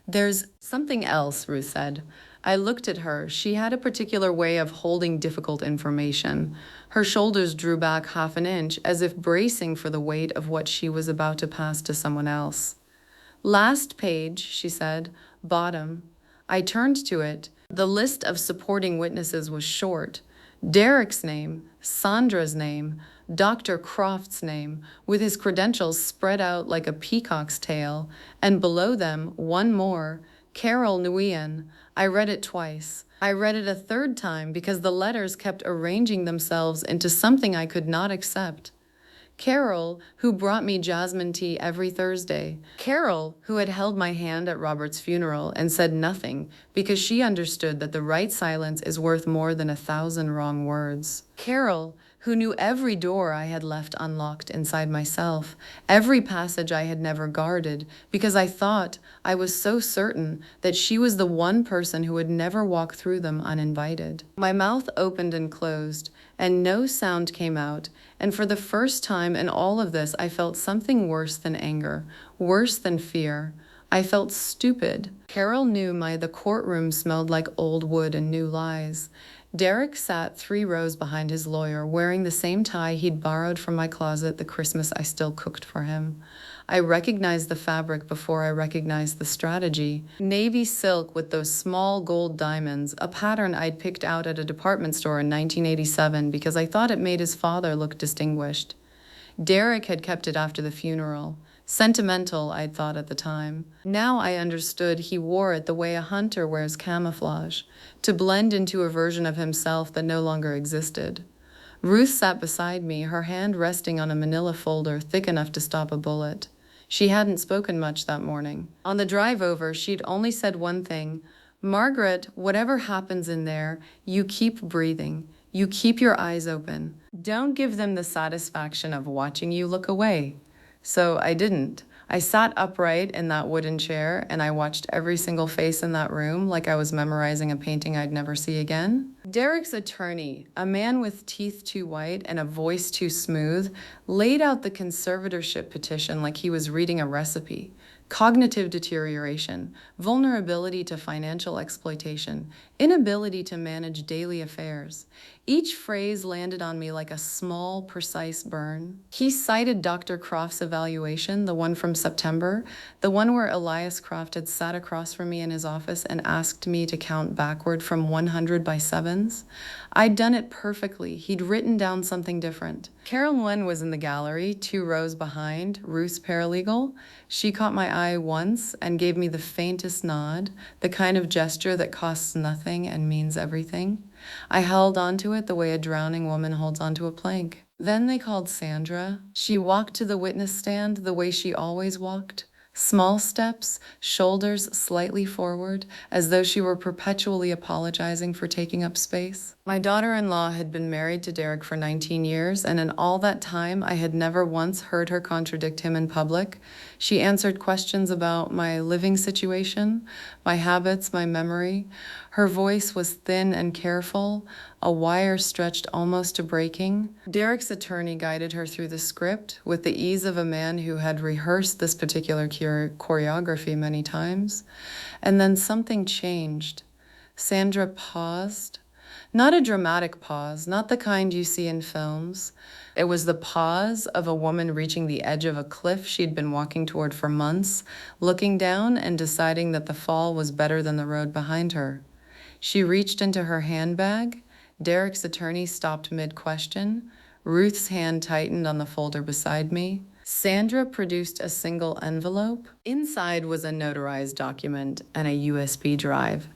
There's something else, Ruth said. I looked at her. She had a particular way of holding difficult information. Her shoulders drew back half an inch, as if bracing for the weight of what she was about to pass to someone else. Last page, she said, bottom. I turned to it. The list of supporting witnesses was short. Derek's name, Sandra's name, Dr. Croft's name, with his credentials spread out like a peacock's tail, and below them, one more, Carol Nguyen. I read it twice. I read it a third time because the letters kept arranging themselves into something I could not accept. Carol, who brought me jasmine tea every Thursday. Carol, who had held my hand at Robert's funeral and said nothing because she understood that the right silence is worth more than 1,000 wrong words. Carol, who knew every door I had left unlocked inside myself, every passage I had never guarded, because I thought, I was so certain, that she was the one person who would never walk through them uninvited. My mouth opened and closed, and no sound came out, and for the first time in all of this, I felt something worse than anger, worse than fear. I felt stupid. Carol knew the courtroom smelled like old wood and new lies. Derek sat 3 rows behind his lawyer, wearing the same tie he'd borrowed from my closet the Christmas I still cooked for him. I recognized the fabric before I recognized the strategy. Navy silk with those small gold diamonds, a pattern I'd picked out at a department store in 1987 because I thought it made his father look distinguished. Derek had kept it after the funeral. Sentimental, I'd thought at the time. Now I understood he wore it the way a hunter wears camouflage, to blend into a version of himself that no longer existed. Ruth sat beside me, her hand resting on a manila folder thick enough to stop a bullet. She hadn't spoken much that morning. On the drive over, she'd only said one thing: "Margaret, whatever happens in there, you keep breathing. You keep your eyes open. Don't give them the satisfaction of watching you look away." So I didn't. I sat upright in that wooden chair and I watched every single face in that room like I was memorizing a painting I'd never see again. Derek's attorney, a man with teeth too white and a voice too smooth, laid out the conservatorship petition like he was reading a recipe. Cognitive deterioration, vulnerability to financial exploitation, inability to manage daily affairs. Each phrase landed on me like a small, precise burn. He cited Dr. Croft's evaluation, the one from September, the one where Elias Croft had sat across from me in his office and asked me to count backward from 100 by sevens. I'd done it perfectly. He'd written down something different. Carol Nguyen was in the gallery, 2 rows behind, Ruth's paralegal. She caught my eye once and gave me the faintest nod, the kind of gesture that costs nothing and means everything. I held onto it the way a drowning woman holds onto a plank. Then they called Sandra. She walked to the witness stand the way she always walked. Small steps, shoulders slightly forward, as though she were perpetually apologizing for taking up space. My daughter-in-law had been married to Derek for 19 years, and in all that time, I had never once heard her contradict him in public. She answered questions about my living situation, my habits, my memory. Her voice was thin and careful, a wire stretched almost to breaking. Derek's attorney guided her through the script with the ease of a man who had rehearsed this particular choreography many times. And then something changed. Sandra paused. Not a dramatic pause, not the kind you see in films. It was the pause of a woman reaching the edge of a cliff she'd been walking toward for months, looking down and deciding that the fall was better than the road behind her. She reached into her handbag. Derek's attorney stopped mid-question. Ruth's hand tightened on the folder beside me. Sandra produced a single envelope. Inside was a notarized document and a USB drive.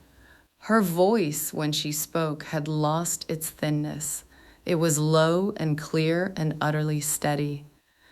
Her voice, when she spoke, had lost its thinness. It was low and clear and utterly steady.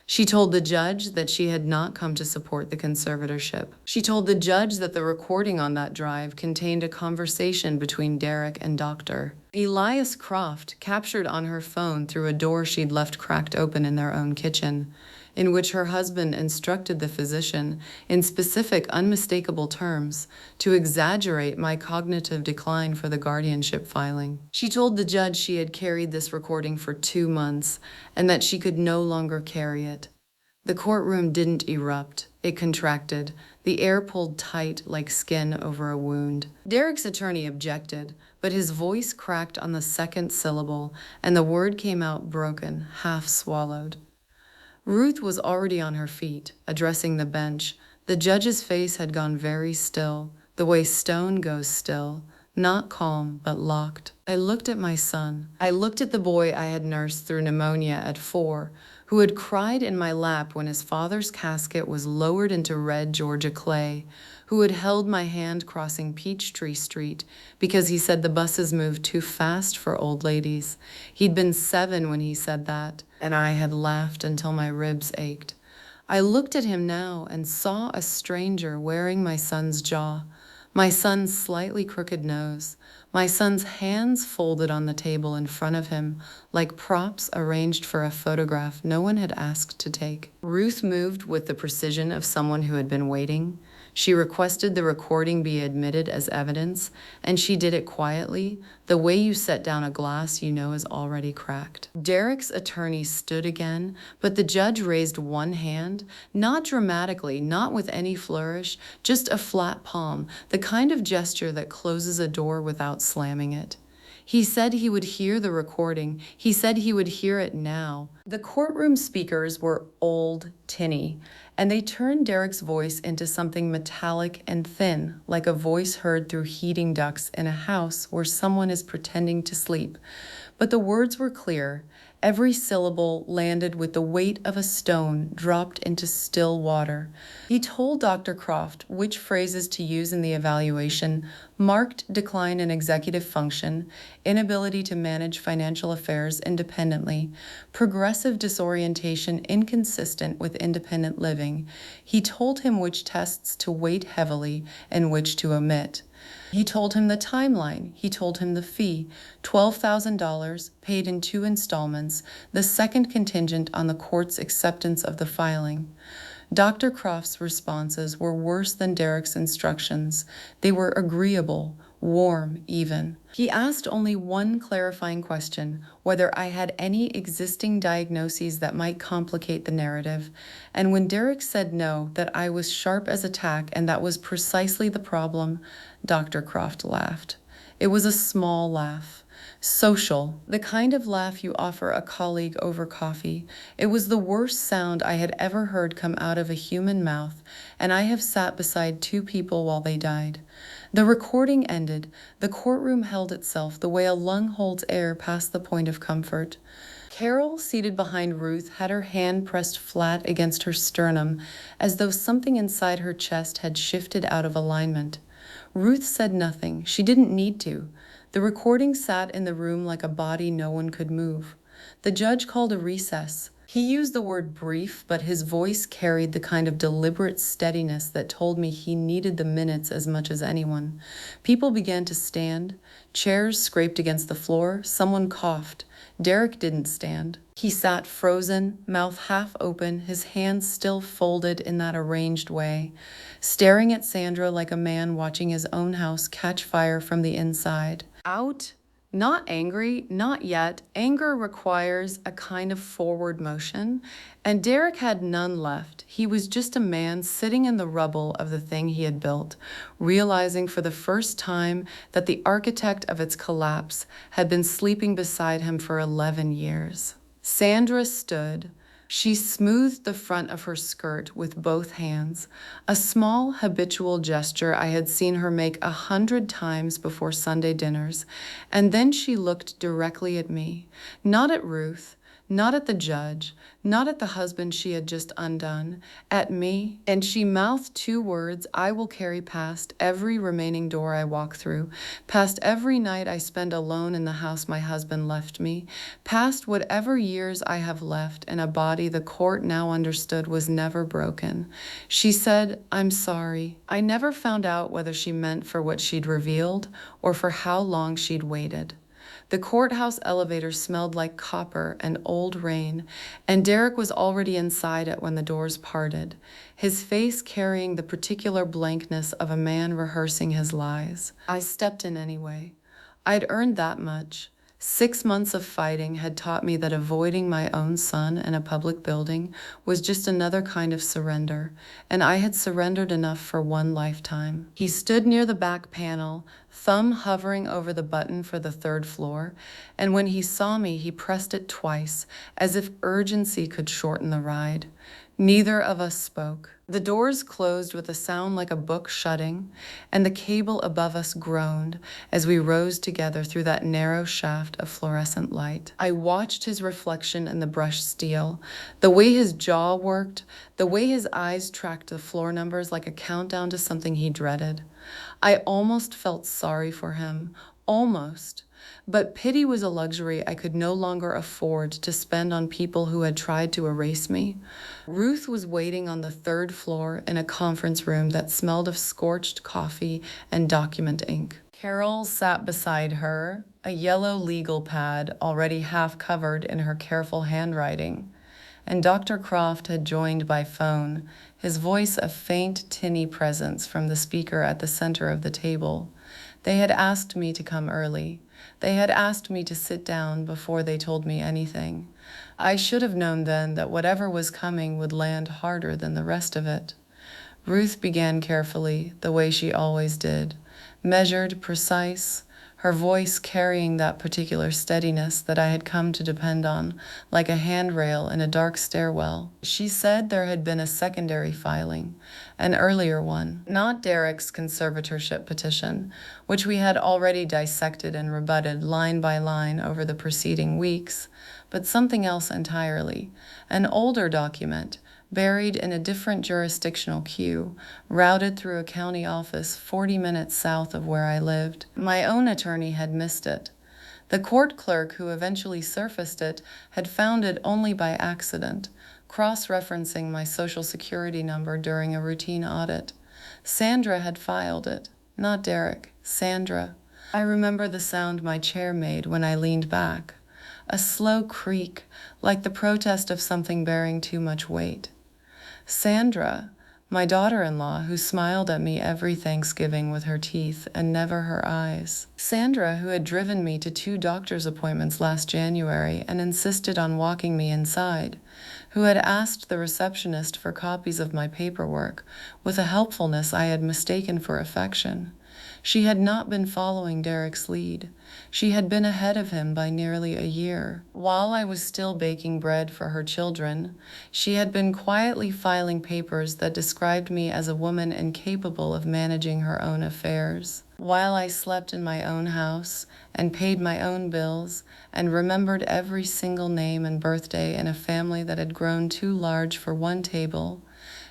She told the judge that she had not come to support the conservatorship. She told the judge that the recording on that drive contained a conversation between Derek and Dr. Elias Croft, captured on her phone through a door she'd left cracked open in their own kitchen, in which her husband instructed the physician, in specific, unmistakable terms, to exaggerate my cognitive decline for the guardianship filing. She told the judge she had carried this recording for 2 months and that she could no longer carry it. The courtroom didn't erupt. It contracted. The air pulled tight like skin over a wound. Derek's attorney objected, but his voice cracked on the second syllable, and the word came out broken, half swallowed. Ruth was already on her feet, addressing the bench. The judge's face had gone very still, the way stone goes still, not calm, but locked. I looked at my son. I looked at the boy I had nursed through pneumonia at 4, who had cried in my lap when his father's casket was lowered into red Georgia clay, who had held my hand crossing Peachtree Street because he said the buses moved too fast for old ladies. He'd been 7 when he said that, and I had laughed until my ribs ached. I looked at him now and saw a stranger wearing my son's jaw, my son's slightly crooked nose, my son's hands folded on the table in front of him like props arranged for a photograph no one had asked to take. Ruth moved with the precision of someone who had been waiting. She requested the recording be admitted as evidence, and she did it quietly, the way you set down a glass you know is already cracked. Derek's attorney stood again, but the judge raised one hand, not dramatically, not with any flourish, just a flat palm, the kind of gesture that closes a door without slamming it. He said he would hear the recording. He said he would hear it now. The courtroom speakers were old, tinny, and they turned Derek's voice into something metallic and thin, like a voice heard through heating ducts in a house where someone is pretending to sleep. But the words were clear, Every syllable landed with the weight of a stone dropped into still water. He told Dr. Croft which phrases to use in the evaluation: marked decline in executive function, inability to manage financial affairs independently, progressive disorientation inconsistent with independent living. He told him which tests to weight heavily and which to omit. He told him the timeline. He told him the fee, $12,000, paid in 2 installments, the second contingent on the court's acceptance of the filing. Dr. Croft's responses were worse than Derek's instructions. They were agreeable, warm even. He asked only one clarifying question: whether I had any existing diagnoses that might complicate the narrative. And when Derek said no, that I was sharp as a tack and that was precisely the problem, Dr. Croft laughed. It was a small laugh. Social, the kind of laugh you offer a colleague over coffee. It was the worst sound I had ever heard come out of a human mouth, and I have sat beside 2 people while they died. The recording ended. The courtroom held itself the way a lung holds air past the point of comfort. Carol, seated behind Ruth, had her hand pressed flat against her sternum, as though something inside her chest had shifted out of alignment. Ruth said nothing. She didn't need to. The recording sat in the room like a body no one could move. The judge called a recess. He used the word brief, but his voice carried the kind of deliberate steadiness that told me he needed the minutes as much as anyone. People began to stand. Chairs scraped against the floor. Someone coughed. Derek didn't stand. He sat frozen, mouth half open, his hands still folded in that arranged way, staring at Sandra like a man watching his own house catch fire from the inside. Out? Not angry, not yet. Anger requires a kind of forward motion, and Derek had none left. He was just a man sitting in the rubble of the thing he had built, realizing for the first time that the architect of its collapse had been sleeping beside him for 11 years. Sandra stood. She smoothed the front of her skirt with both hands, a small habitual gesture I had seen her make 100 times before Sunday dinners, and then she looked directly at me, not at Ruth, not at the judge, not at the husband she had just undone, at me, and she mouthed 2 words I will carry past every remaining door I walk through, past every night I spend alone in the house my husband left me, past whatever years I have left in a body the court now understood was never broken. She said, "I'm sorry." I never found out whether she meant for what she'd revealed or for how long she'd waited. The courthouse elevator smelled like copper and old rain, and Derek was already inside it when the doors parted, his face carrying the particular blankness of a man rehearsing his lies. I stepped in anyway. I'd earned that much. 6 months of fighting had taught me that avoiding my own son in a public building was just another kind of surrender, and I had surrendered enough for 1 lifetime. He stood near the back panel, thumb hovering over the button for the 3rd floor, and when he saw me, he pressed it twice, as if urgency could shorten the ride. Neither of us spoke. The doors closed with a sound like a book shutting, and the cable above us groaned as we rose together through that narrow shaft of fluorescent light. I watched his reflection in the brushed steel, the way his jaw worked, the way his eyes tracked the floor numbers like a countdown to something he dreaded. I almost felt sorry for him, almost. But pity was a luxury I could no longer afford to spend on people who had tried to erase me. Ruth was waiting on the 3rd floor in a conference room that smelled of scorched coffee and document ink. Carol sat beside her, a yellow legal pad already half covered in her careful handwriting. And Dr. Croft had joined by phone, his voice a faint, tinny presence from the speaker at the center of the table. They had asked me to come early. They had asked me to sit down before they told me anything. I should have known then that whatever was coming would land harder than the rest of it. Ruth began carefully, the way she always did, measured, precise, her voice carrying that particular steadiness that I had come to depend on, like a handrail in a dark stairwell. She said there had been a secondary filing, an earlier one, not Derek's conservatorship petition, which we had already dissected and rebutted line by line over the preceding weeks, but something else entirely. An older document, buried in a different jurisdictional queue, routed through a county office 40 minutes south of where I lived. My own attorney had missed it. The court clerk who eventually surfaced it had found it only by accident, cross-referencing my social security number during a routine audit. Sandra had filed it, not Derek, Sandra. I remember the sound my chair made when I leaned back, a slow creak, like the protest of something bearing too much weight. Sandra, my daughter-in-law, who smiled at me every Thanksgiving with her teeth and never her eyes. Sandra, who had driven me to 2 doctor's appointments last January and insisted on walking me inside, who had asked the receptionist for copies of my paperwork with a helpfulness I had mistaken for affection. She had not been following Derek's lead. She had been ahead of him by nearly a year. While I was still baking bread for her children, she had been quietly filing papers that described me as a woman incapable of managing her own affairs. While I slept in my own house and paid my own bills and remembered every single name and birthday in a family that had grown too large for one table,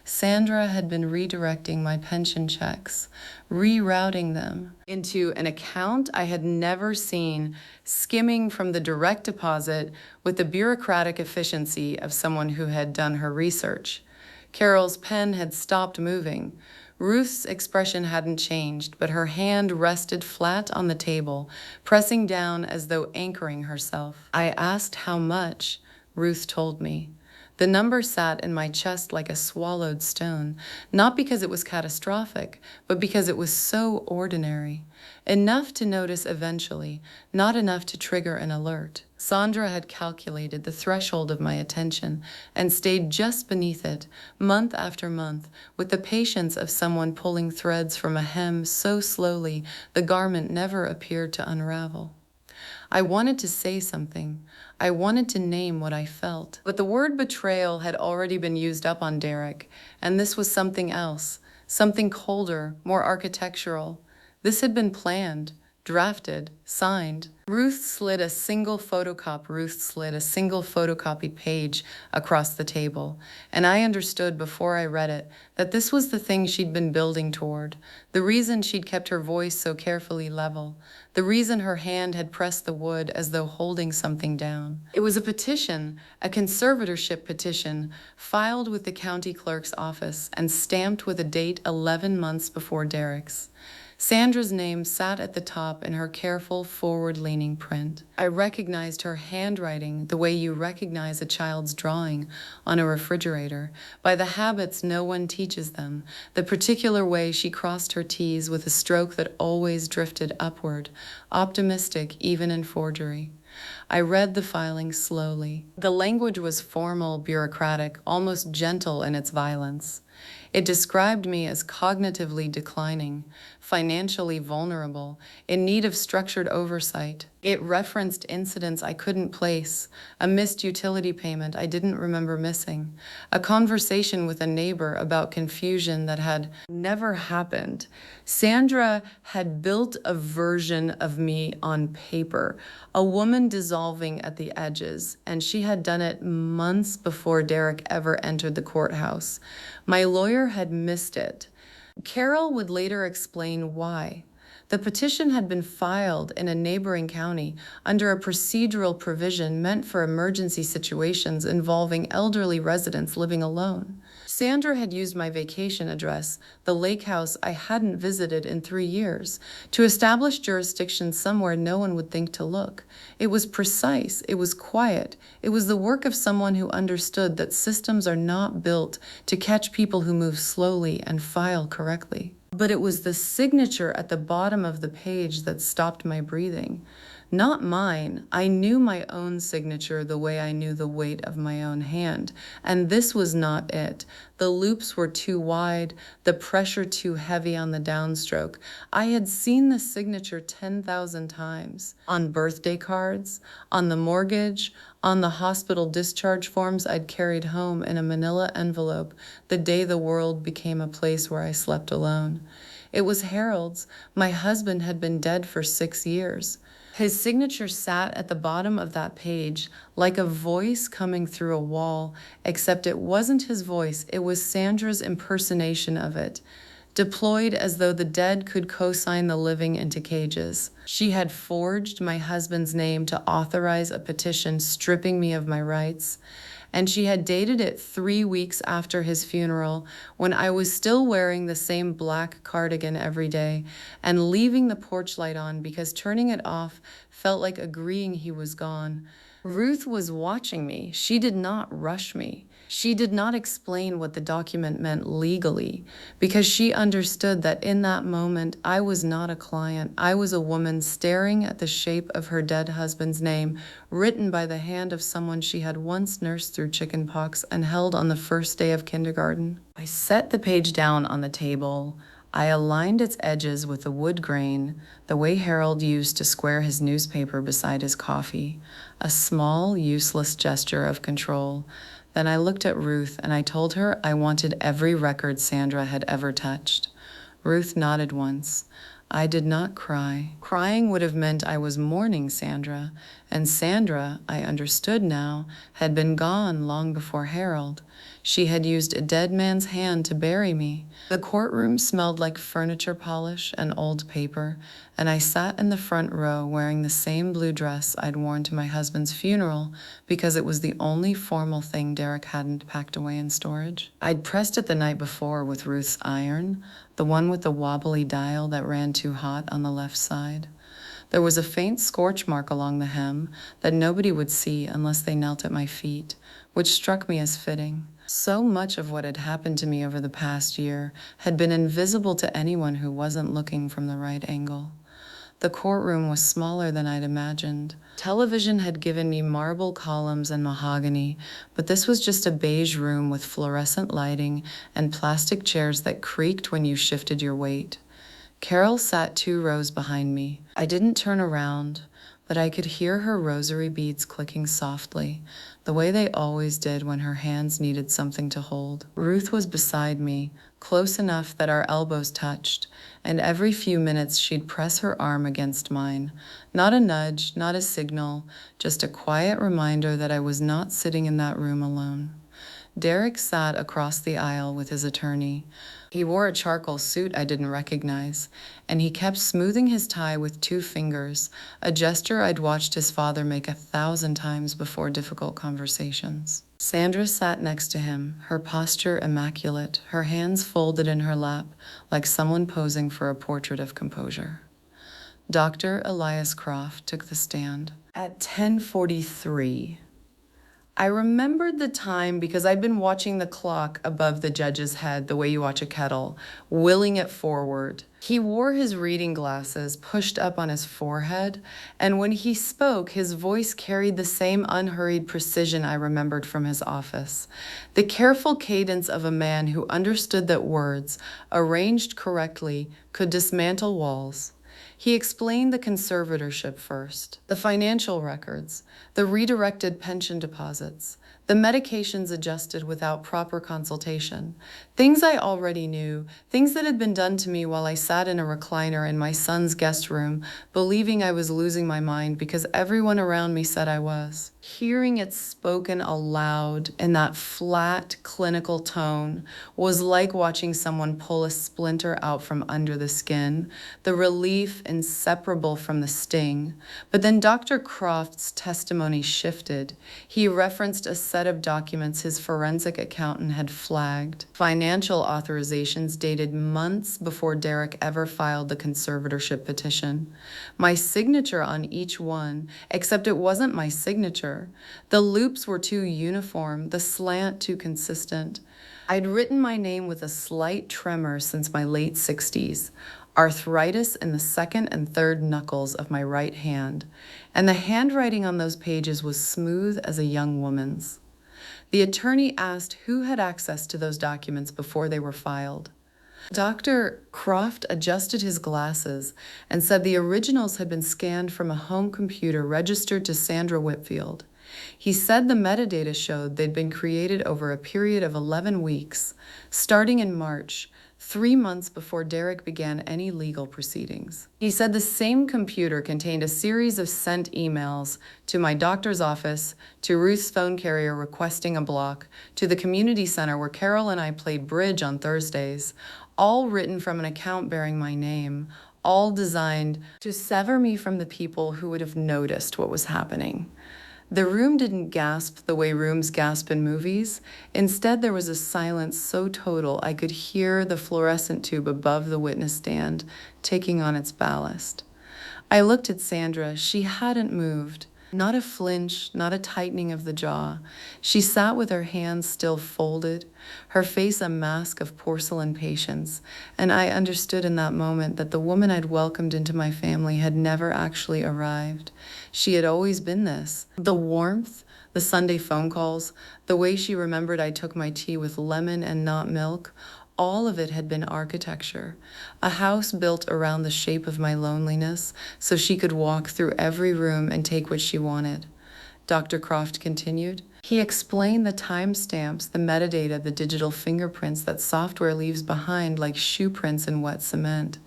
Sandra had been redirecting my pension checks, rerouting them into an account I had never seen, skimming from the direct deposit with the bureaucratic efficiency of someone who had done her research. Carol's pen had stopped moving. Ruth's expression hadn't changed, but her hand rested flat on the table, pressing down as though anchoring herself. I asked how much. Ruth told me. The number sat in my chest like a swallowed stone, not because it was catastrophic, but because it was so ordinary. Enough to notice eventually, not enough to trigger an alert. Sandra had calculated the threshold of my attention and stayed just beneath it, month after month, with the patience of someone pulling threads from a hem so slowly the garment never appeared to unravel. I wanted to say something. I wanted to name what I felt. But the word betrayal had already been used up on Derek, and this was something else, something colder, more architectural. This had been planned, drafted, signed. Ruth slid a single photocopied page across the table, and I understood before I read it that this was the thing she'd been building toward, the reason she'd kept her voice so carefully level, the reason her hand had pressed the wood as though holding something down. It was a petition, a conservatorship petition, filed with the county clerk's office and stamped with a date 11 months before Derek's. Sandra's name sat at the top in her careful, forward-leaning print. I recognized her handwriting the way you recognize a child's drawing on a refrigerator, by the habits no one teaches them, the particular way she crossed her T's with a stroke that always drifted upward, optimistic even in forgery. I read the filing slowly. The language was formal, bureaucratic, almost gentle in its violence. It described me as cognitively declining, financially vulnerable, in need of structured oversight. It referenced incidents I couldn't place, a missed utility payment I didn't remember missing, a conversation with a neighbor about confusion that had never happened. Sandra had built a version of me on paper, a woman dissolving at the edges, and she had done it months before Derek ever entered the courthouse. My lawyer had missed it. Carol would later explain why. The petition had been filed in a neighboring county under a procedural provision meant for emergency situations involving elderly residents living alone. Sandra had used my vacation address, the lake house I hadn't visited in 3 years, to establish jurisdiction somewhere no one would think to look. It was precise, it was quiet, it was the work of someone who understood that systems are not built to catch people who move slowly and file correctly. But it was the signature at the bottom of the page that stopped my breathing. Not mine. I knew my own signature the way I knew the weight of my own hand, and this was not it. The loops were too wide, the pressure too heavy on the downstroke. I had seen the signature 10,000 times. On birthday cards, on the mortgage, on the hospital discharge forms I'd carried home in a manila envelope the day the world became a place where I slept alone. It was Harold's. My husband had been dead for 6 years. His signature sat at the bottom of that page like a voice coming through a wall, except it wasn't his voice, it was Sandra's impersonation of it, deployed as though the dead could co-sign the living into cages. She had forged my husband's name to authorize a petition stripping me of my rights, and she had dated it 3 weeks after his funeral, when I was still wearing the same black cardigan every day and leaving the porch light on because turning it off felt like agreeing he was gone. Ruth was watching me. She did not rush me. She did not explain what the document meant legally, because she understood that in that moment I was not a client. I was a woman staring at the shape of her dead husband's name, written by the hand of someone she had once nursed through chickenpox and held on the first day of kindergarten. I set the page down on the table. I aligned its edges with the wood grain, the way Harold used to square his newspaper beside his coffee, a small, useless gesture of control. Then I looked at Ruth and I told her I wanted every record Sandra had ever touched. Ruth nodded once. I did not cry. Crying would have meant I was mourning Sandra, and Sandra, I understood now, had been gone long before Harold. She had used a dead man's hand to bury me. The courtroom smelled like furniture polish and old paper, and I sat in the front row wearing the same blue dress I'd worn to my husband's funeral because it was the only formal thing Derek hadn't packed away in storage. I'd pressed it the night before with Ruth's iron, the one with the wobbly dial that ran too hot on the left side. There was a faint scorch mark along the hem that nobody would see unless they knelt at my feet, which struck me as fitting. So much of what had happened to me over the past year had been invisible to anyone who wasn't looking from the right angle. The courtroom was smaller than I'd imagined. Television had given me marble columns and mahogany, but this was just a beige room with fluorescent lighting and plastic chairs that creaked when you shifted your weight. Carol sat 2 rows behind me. I didn't turn around, but I could hear her rosary beads clicking softly, the way they always did when her hands needed something to hold. Ruth was beside me, close enough that our elbows touched, and every few minutes she'd press her arm against mine. Not a nudge, not a signal, just a quiet reminder that I was not sitting in that room alone. Derek sat across the aisle with his attorney. He wore a charcoal suit I didn't recognize, and he kept smoothing his tie with 2 fingers, a gesture I'd watched his father make 1,000 times before difficult conversations. Sandra sat next to him, her posture immaculate, her hands folded in her lap like someone posing for a portrait of composure. Dr. Elias Croft took the stand. At 10:43, I remembered the time because I'd been watching the clock above the judge's head the way you watch a kettle, willing it forward. He wore his reading glasses pushed up on his forehead, and when he spoke, his voice carried the same unhurried precision I remembered from his office. The careful cadence of a man who understood that words, arranged correctly, could dismantle walls. He explained the conservatorship first, the financial records, the redirected pension deposits, the medications adjusted without proper consultation, things I already knew, things that had been done to me while I sat in a recliner in my son's guest room, believing I was losing my mind because everyone around me said I was. Hearing it spoken aloud in that flat, clinical tone was like watching someone pull a splinter out from under the skin, the relief inseparable from the sting. But then Dr. Croft's testimony shifted. He referenced a set of documents his forensic accountant had flagged, financial authorizations dated months before Derek ever filed the conservatorship petition. My signature on each one, except it wasn't my signature. The loops were too uniform, the slant too consistent. I'd written my name with a slight tremor since my late 60s, arthritis in the second and third knuckles of my right hand, and the handwriting on those pages was smooth as a young woman's. The attorney asked who had access to those documents before they were filed. Dr. Croft adjusted his glasses and said the originals had been scanned from a home computer registered to Sandra Whitfield. He said the metadata showed they'd been created over a period of 11 weeks, starting in March, 3 months before Derek began any legal proceedings. He said the same computer contained a series of sent emails to my doctor's office, to Ruth's phone carrier requesting a block, to the community center where Carol and I played bridge on Thursdays, all written from an account bearing my name, all designed to sever me from the people who would have noticed what was happening. The room didn't gasp the way rooms gasp in movies. Instead, there was a silence so total I could hear the fluorescent tube above the witness stand taking on its ballast. I looked at Sandra. She hadn't moved. Not a flinch, not a tightening of the jaw. She sat with her hands still folded, her face a mask of porcelain patience, and I understood in that moment that the woman I'd welcomed into my family had never actually arrived. She had always been this. The warmth, the Sunday phone calls, the way she remembered I took my tea with lemon and not milk, all of it had been architecture, a house built around the shape of my loneliness so she could walk through every room and take what she wanted. Dr. Croft continued. He explained the timestamps, the metadata, the digital fingerprints that software leaves behind like shoe prints in wet cement.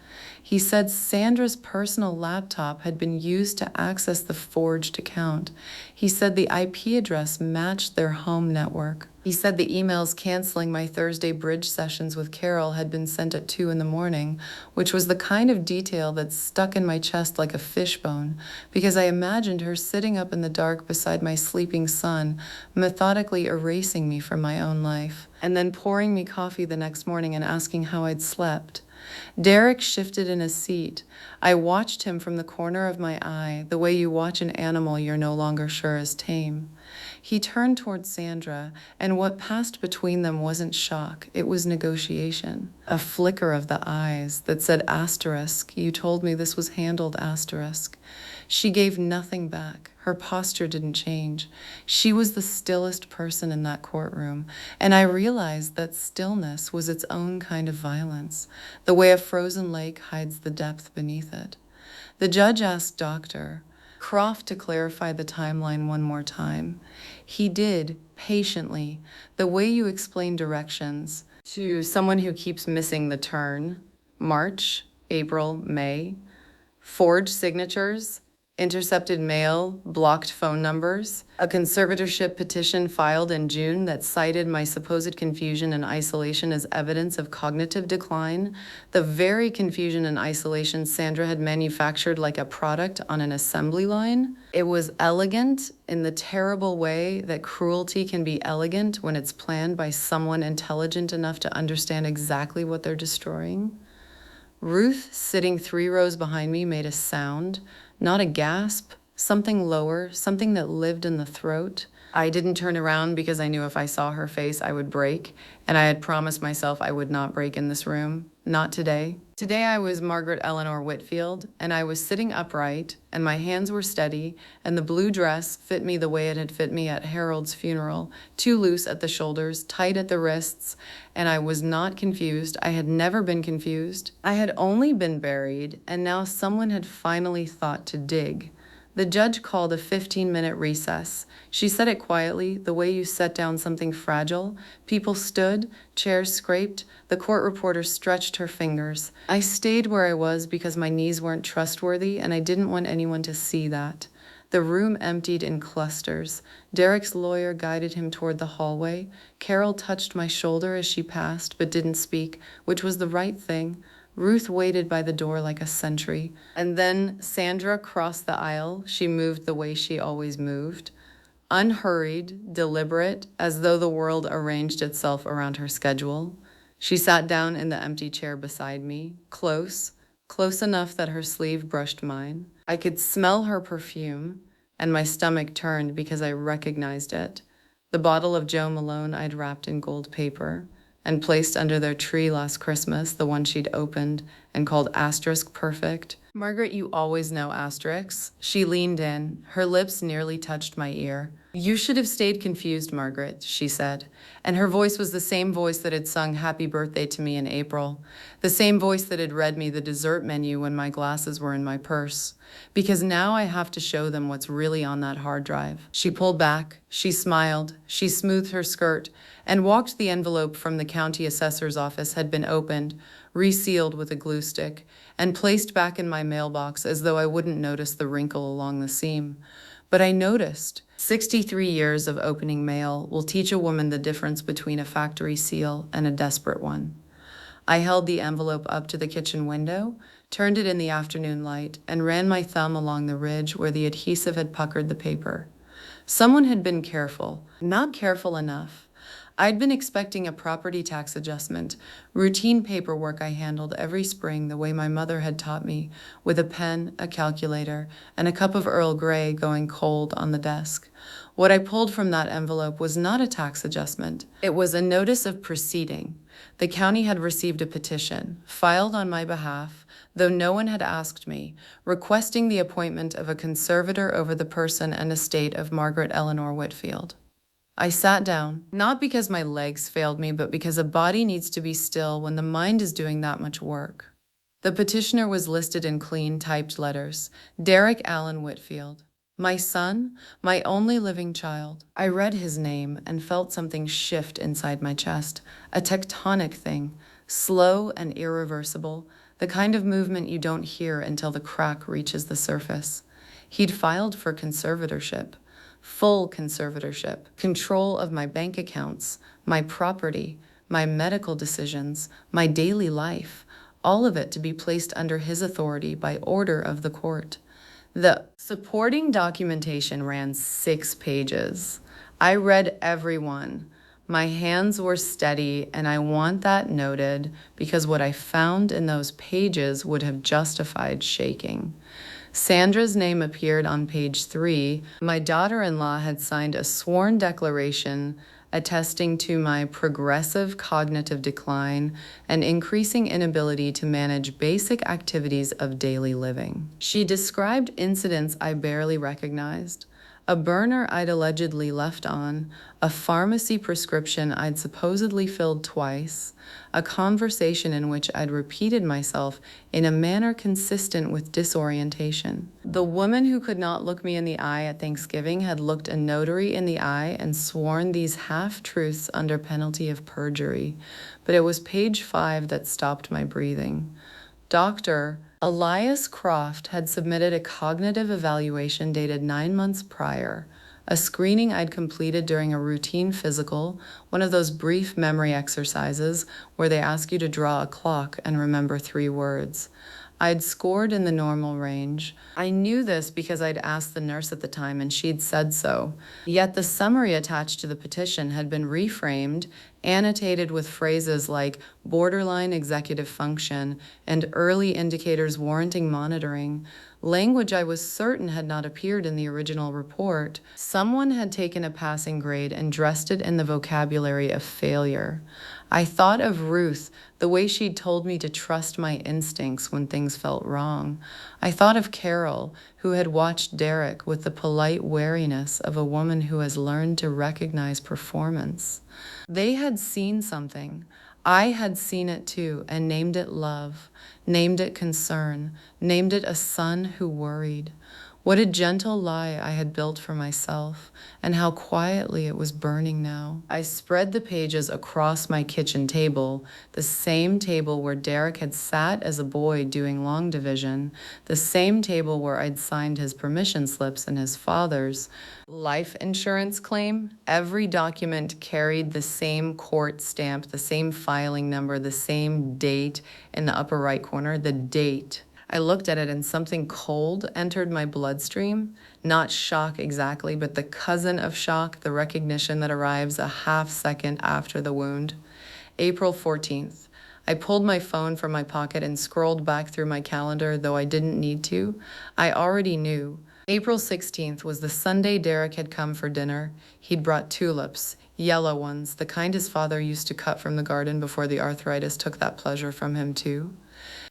He said Sandra's personal laptop had been used to access the forged account. He said the IP address matched their home network. He said the emails canceling my Thursday bridge sessions with Carol had been sent at 2 a.m, which was the kind of detail that stuck in my chest like a fishbone, because I imagined her sitting up in the dark beside my sleeping son, methodically erasing me from my own life, and then pouring me coffee the next morning and asking how I'd slept. Derek shifted in his seat. I watched him from the corner of my eye, the way you watch an animal you're no longer sure is tame. He turned toward Sandra, and what passed between them wasn't shock, it was negotiation. A flicker of the eyes that said asterisk, you told me this was handled asterisk. She gave nothing back. Her posture didn't change. She was the stillest person in that courtroom, and I realized that stillness was its own kind of violence, the way a frozen lake hides the depth beneath it. The judge asked Dr. Croft to clarify the timeline one more time. He did, patiently, the way you explain directions to someone who keeps missing the turn. March, April, May. Forged signatures, intercepted mail, blocked phone numbers, a conservatorship petition filed in June that cited my supposed confusion and isolation as evidence of cognitive decline, the very confusion and isolation Sandra had manufactured like a product on an assembly line. It was elegant in the terrible way that cruelty can be elegant when it's planned by someone intelligent enough to understand exactly what they're destroying. Ruth, sitting 3 rows behind me, made a sound, not a gasp, something lower, something that lived in the throat. I didn't turn around because I knew if I saw her face, I would break, and I had promised myself I would not break in this room. Not today. Today I was Margaret Eleanor Whitfield, and I was sitting upright, and my hands were steady, and the blue dress fit me the way it had fit me at Harold's funeral, too loose at the shoulders, tight at the wrists, and I was not confused. I had never been confused. I had only been buried, and now someone had finally thought to dig. The judge called a 15-minute recess. She said it quietly, the way you set down something fragile. People stood, chairs scraped, the court reporter stretched her fingers. I stayed where I was because my knees weren't trustworthy, and I didn't want anyone to see that. The room emptied in clusters. Derek's lawyer guided him toward the hallway. Carol touched my shoulder as she passed, but didn't speak, which was the right thing. Ruth waited by the door like a sentry. And then Sandra crossed the aisle. She moved the way she always moved. Unhurried, deliberate, as though the world arranged itself around her schedule. She sat down in the empty chair beside me, close enough that her sleeve brushed mine. I could smell her perfume, and my stomach turned because I recognized it. The bottle of Joe Malone I'd wrapped in gold paper and placed under their tree last Christmas, the one she'd opened and called asterisk perfect. Margaret, you always know asterisks. She leaned in. Her lips nearly touched my ear. You should have stayed confused, Margaret, she said. And her voice was the same voice that had sung Happy Birthday to me in April. The same voice that had read me the dessert menu when my glasses were in my purse. Because now I have to show them what's really on that hard drive. She pulled back. She smiled. She smoothed her skirt and walked. The envelope from the county assessor's office had been opened, resealed with a glue stick, and placed back in my mailbox as though I wouldn't notice the wrinkle along the seam. But I noticed. 63 years of opening mail will teach a woman the difference between a factory seal and a desperate one. I held the envelope up to the kitchen window, turned it in the afternoon light, and ran my thumb along the ridge where the adhesive had puckered the paper. Someone had been careful, not careful enough. I'd been expecting a property tax adjustment, routine paperwork I handled every spring the way my mother had taught me, with a pen, a calculator, and a cup of Earl Grey going cold on the desk. What I pulled from that envelope was not a tax adjustment. It was a notice of proceeding. The county had received a petition, filed on my behalf, though no one had asked me, requesting the appointment of a conservator over the person and estate of Margaret Eleanor Whitfield. I sat down, not because my legs failed me, but because a body needs to be still when the mind is doing that much work. The petitioner was listed in clean typed letters, Derek Allen Whitfield. My son, my only living child. I read his name and felt something shift inside my chest, a tectonic thing, slow and irreversible, the kind of movement you don't hear until the crack reaches the surface. He'd filed for conservatorship. Full conservatorship, control of my bank accounts, my property, my medical decisions, my daily life, all of it to be placed under his authority by order of the court. The supporting documentation ran 6 pages. I read every one. My hands were steady, and I want that noted because what I found in those pages would have justified shaking. Sandra's name appeared on page 3. My daughter-in-law had signed a sworn declaration attesting to my progressive cognitive decline and increasing inability to manage basic activities of daily living. She described incidents I barely recognized. A burner I'd allegedly left on, a pharmacy prescription I'd supposedly filled twice, a conversation in which I'd repeated myself in a manner consistent with disorientation. The woman who could not look me in the eye at Thanksgiving had looked a notary in the eye and sworn these half-truths under penalty of perjury, but it was page 5 that stopped my breathing. Dr. Elias Croft had submitted a cognitive evaluation dated 9 months prior, a screening I'd completed during a routine physical, one of those brief memory exercises where they ask you to draw a clock and remember 3 words. I'd scored in the normal range. I knew this because I'd asked the nurse at the time and she'd said so. Yet the summary attached to the petition had been reframed, annotated with phrases like borderline executive function and early indicators warranting monitoring, language I was certain had not appeared in the original report. Someone had taken a passing grade and dressed it in the vocabulary of failure. I thought of Ruth, the way she'd told me to trust my instincts when things felt wrong. I thought of Carol, who had watched Derek with the polite wariness of a woman who has learned to recognize performance. They had seen something. I had seen it too and named it love, named it concern, named it a son who worried. What a gentle lie I had built for myself, and how quietly it was burning now. I spread the pages across my kitchen table, the same table where Derek had sat as a boy doing long division, the same table where I'd signed his permission slips and his father's. Life insurance claim, every document carried the same court stamp, the same filing number, the same date in the upper right corner, the date. I looked at it and something cold entered my bloodstream. Not shock exactly, but the cousin of shock, the recognition that arrives a half second after the wound. April 14th. I pulled my phone from my pocket and scrolled back through my calendar, though I didn't need to. I already knew. April 16th was the Sunday Derek had come for dinner. He'd brought tulips, yellow ones, the kind his father used to cut from the garden before the arthritis took that pleasure from him too.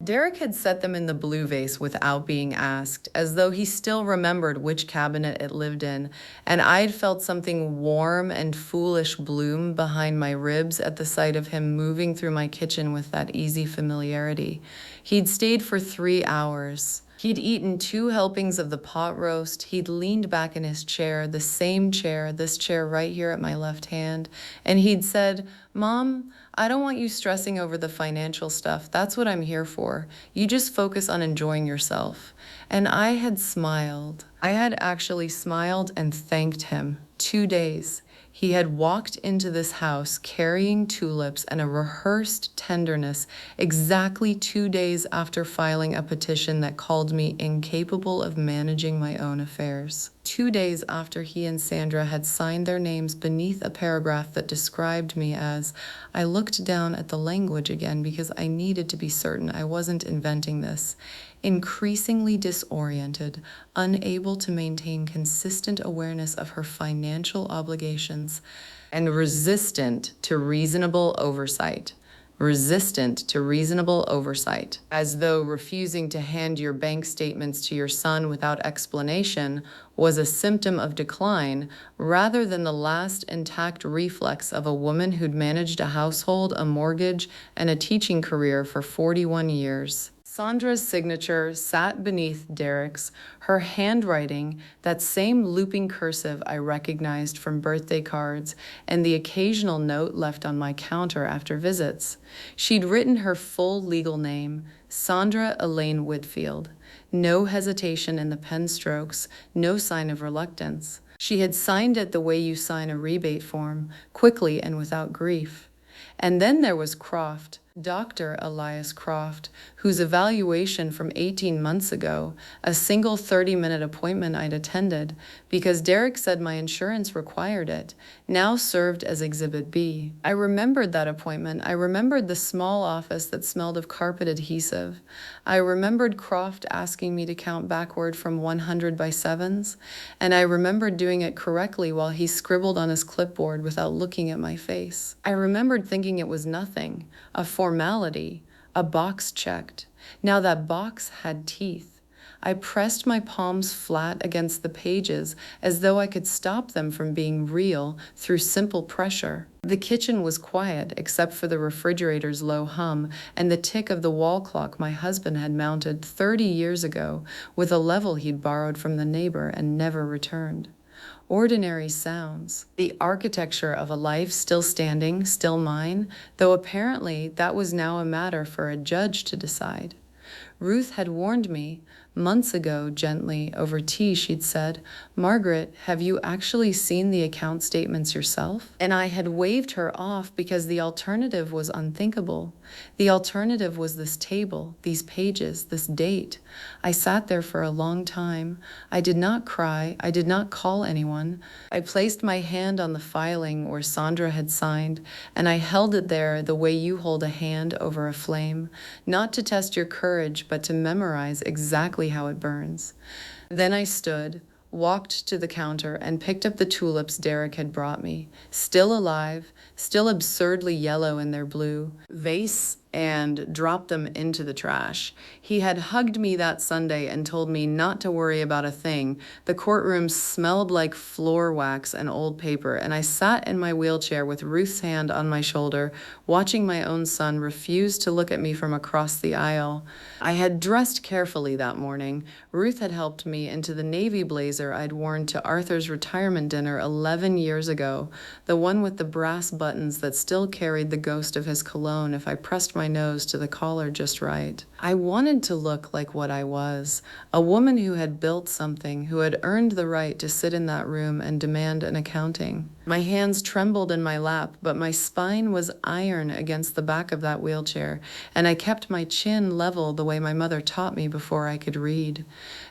Derek had set them in the blue vase without being asked, as though he still remembered which cabinet it lived in, and I'd felt something warm and foolish bloom behind my ribs at the sight of him moving through my kitchen with that easy familiarity. He'd stayed for 3 hours. He'd eaten 2 helpings of the pot roast. He'd leaned back in his chair, the same chair, this chair right here at my left hand, and he'd said, "Mom, I don't want you stressing over the financial stuff. That's what I'm here for. You just focus on enjoying yourself." And I had smiled. I had actually smiled and thanked him. 2 days. He had walked into this house carrying tulips and a rehearsed tenderness exactly 2 days after filing a petition that called me incapable of managing my own affairs. 2 days after he and Sandra had signed their names beneath a paragraph that described me as, I looked down at the language again because I needed to be certain I wasn't inventing this, increasingly disoriented, unable to maintain consistent awareness of her financial obligations, and resistant to reasonable oversight. Resistant to reasonable oversight, as though refusing to hand your bank statements to your son without explanation was a symptom of decline rather than the last intact reflex of a woman who'd managed a household, a mortgage, and a teaching career for 41 years. Sandra's signature sat beneath Derek's, her handwriting, that same looping cursive I recognized from birthday cards and the occasional note left on my counter after visits. She'd written her full legal name, Sandra Elaine Whitfield. No hesitation in the pen strokes, no sign of reluctance. She had signed it the way you sign a rebate form, quickly and without grief. And then there was Croft, Dr. Elias Croft, whose evaluation from 18 months ago, a single 30-minute appointment I'd attended because Derek said my insurance required it, now served as Exhibit B. I remembered that appointment. I remembered the small office that smelled of carpet adhesive. I remembered Croft asking me to count backward from 100 by sevens, and I remembered doing it correctly while he scribbled on his clipboard without looking at my face. I remembered thinking it was nothing, a formality, a box checked. Now that box had teeth. I pressed my palms flat against the pages as though I could stop them from being real through simple pressure. The kitchen was quiet except for the refrigerator's low hum and the tick of the wall clock my husband had mounted 30 years ago with a level he'd borrowed from the neighbor and never returned. Ordinary sounds, the architecture of a life still standing, still mine, though apparently that was now a matter for a judge to decide. Ruth had warned me. Months ago, gently, over tea, she'd said, "Margaret, have you actually seen the account statements yourself?" And I had waved her off because the alternative was unthinkable. The alternative was this table, these pages, this date. I sat there for a long time. I did not cry. I did not call anyone. I placed my hand on the filing where Sandra had signed, and I held it there the way you hold a hand over a flame, not to test your courage, but to memorize exactly how it burns. Then I stood, walked to the counter, and picked up the tulips Derek had brought me, still alive, still absurdly yellow in their blue vase, and dropped them into the trash. He had hugged me that Sunday and told me not to worry about a thing. The courtroom smelled like floor wax and old paper, and I sat in my wheelchair with Ruth's hand on my shoulder, watching my own son refuse to look at me from across the aisle. I had dressed carefully that morning. Ruth had helped me into the navy blazer I'd worn to Arthur's retirement dinner 11 years ago, the one with the brass buttons that still carried the ghost of his cologne if I pressed my nose to the collar just right. I wanted to look like what I was, a woman who had built something, who had earned the right to sit in that room and demand an accounting. My hands trembled in my lap, but my spine was iron against the back of that wheelchair, and I kept my chin level the way my mother taught me before I could read.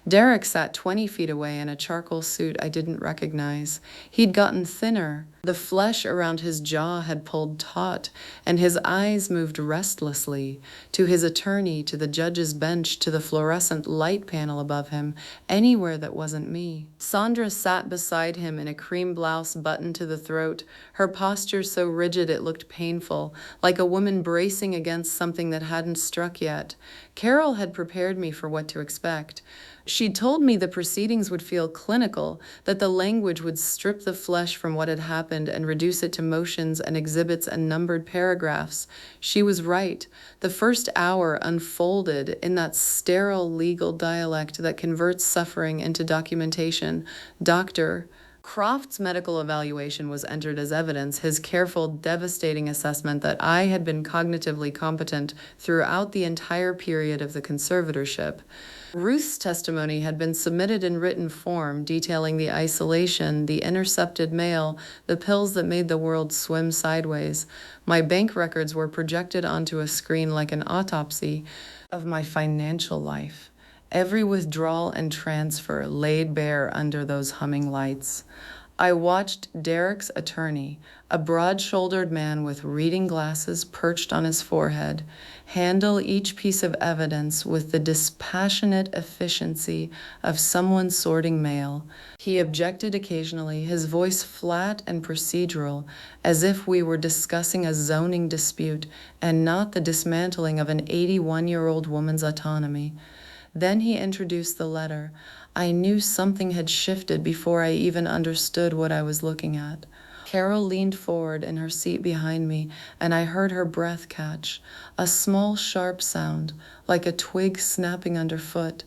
Derek sat 20 feet away in a charcoal suit I didn't recognize. He'd gotten thinner. The flesh around his jaw had pulled taut, and his eyes moved restlessly, to his attorney, to the judge's bench, to the fluorescent light panel above him, anywhere that wasn't me. Sandra sat beside him in a cream blouse buttoned to the throat, her posture so rigid it looked painful, like a woman bracing against something that hadn't struck yet. Carol had prepared me for what to expect. She'd told me the proceedings would feel clinical, that the language would strip the flesh from what had happened and reduce it to motions and exhibits and numbered paragraphs. She was right. The first hour unfolded in that sterile legal dialect that converts suffering into documentation. Doctor Croft's medical evaluation was entered as evidence, his careful, devastating assessment that I had been cognitively competent throughout the entire period of the conservatorship. Ruth's testimony had been submitted in written form, detailing the isolation, the intercepted mail, the pills that made the world swim sideways. My bank records were projected onto a screen like an autopsy of my financial life. Every withdrawal and transfer laid bare under those humming lights. I watched Derek's attorney, a broad-shouldered man with reading glasses perched on his forehead, handle each piece of evidence with the dispassionate efficiency of someone sorting mail. He objected occasionally, his voice flat and procedural, as if we were discussing a zoning dispute and not the dismantling of an 81-year-old woman's autonomy. Then he introduced the letter. I knew something had shifted before I even understood what I was looking at. Carol leaned forward in her seat behind me, and I heard her breath catch, a small, sharp sound, like a twig snapping underfoot.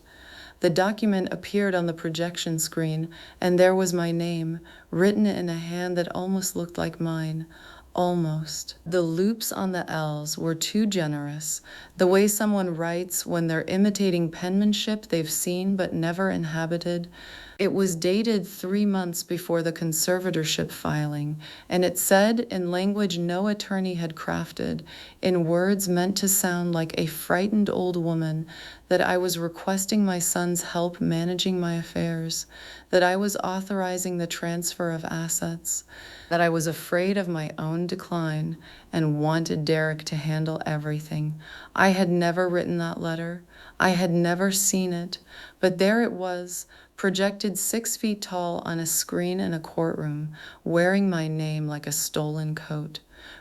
The document appeared on the projection screen, and there was my name, written in a hand that almost looked like mine. Almost. The loops on the L's were too generous, the way someone writes when they're imitating penmanship they've seen but never inhabited. It was dated 3 months before the conservatorship filing, and it said in language no attorney had crafted, in words meant to sound like a frightened old woman, that I was requesting my son's help managing my affairs, that I was authorizing the transfer of assets, that I was afraid of my own decline and wanted Derek to handle everything. I had never written that letter. I had never seen it, but there it was, projected 6 feet tall on a screen in a courtroom, wearing my name like a stolen coat.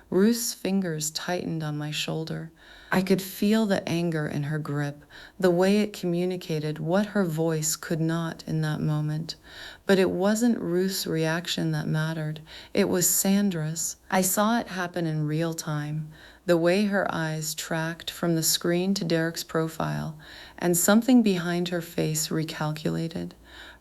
Ruth's fingers tightened on my shoulder. I could feel the anger in her grip, the way it communicated what her voice could not in that moment. But it wasn't Ruth's reaction that mattered. It was Sandra's. I saw it happen in real time, the way her eyes tracked from the screen to Derek's profile, and something behind her face recalculated.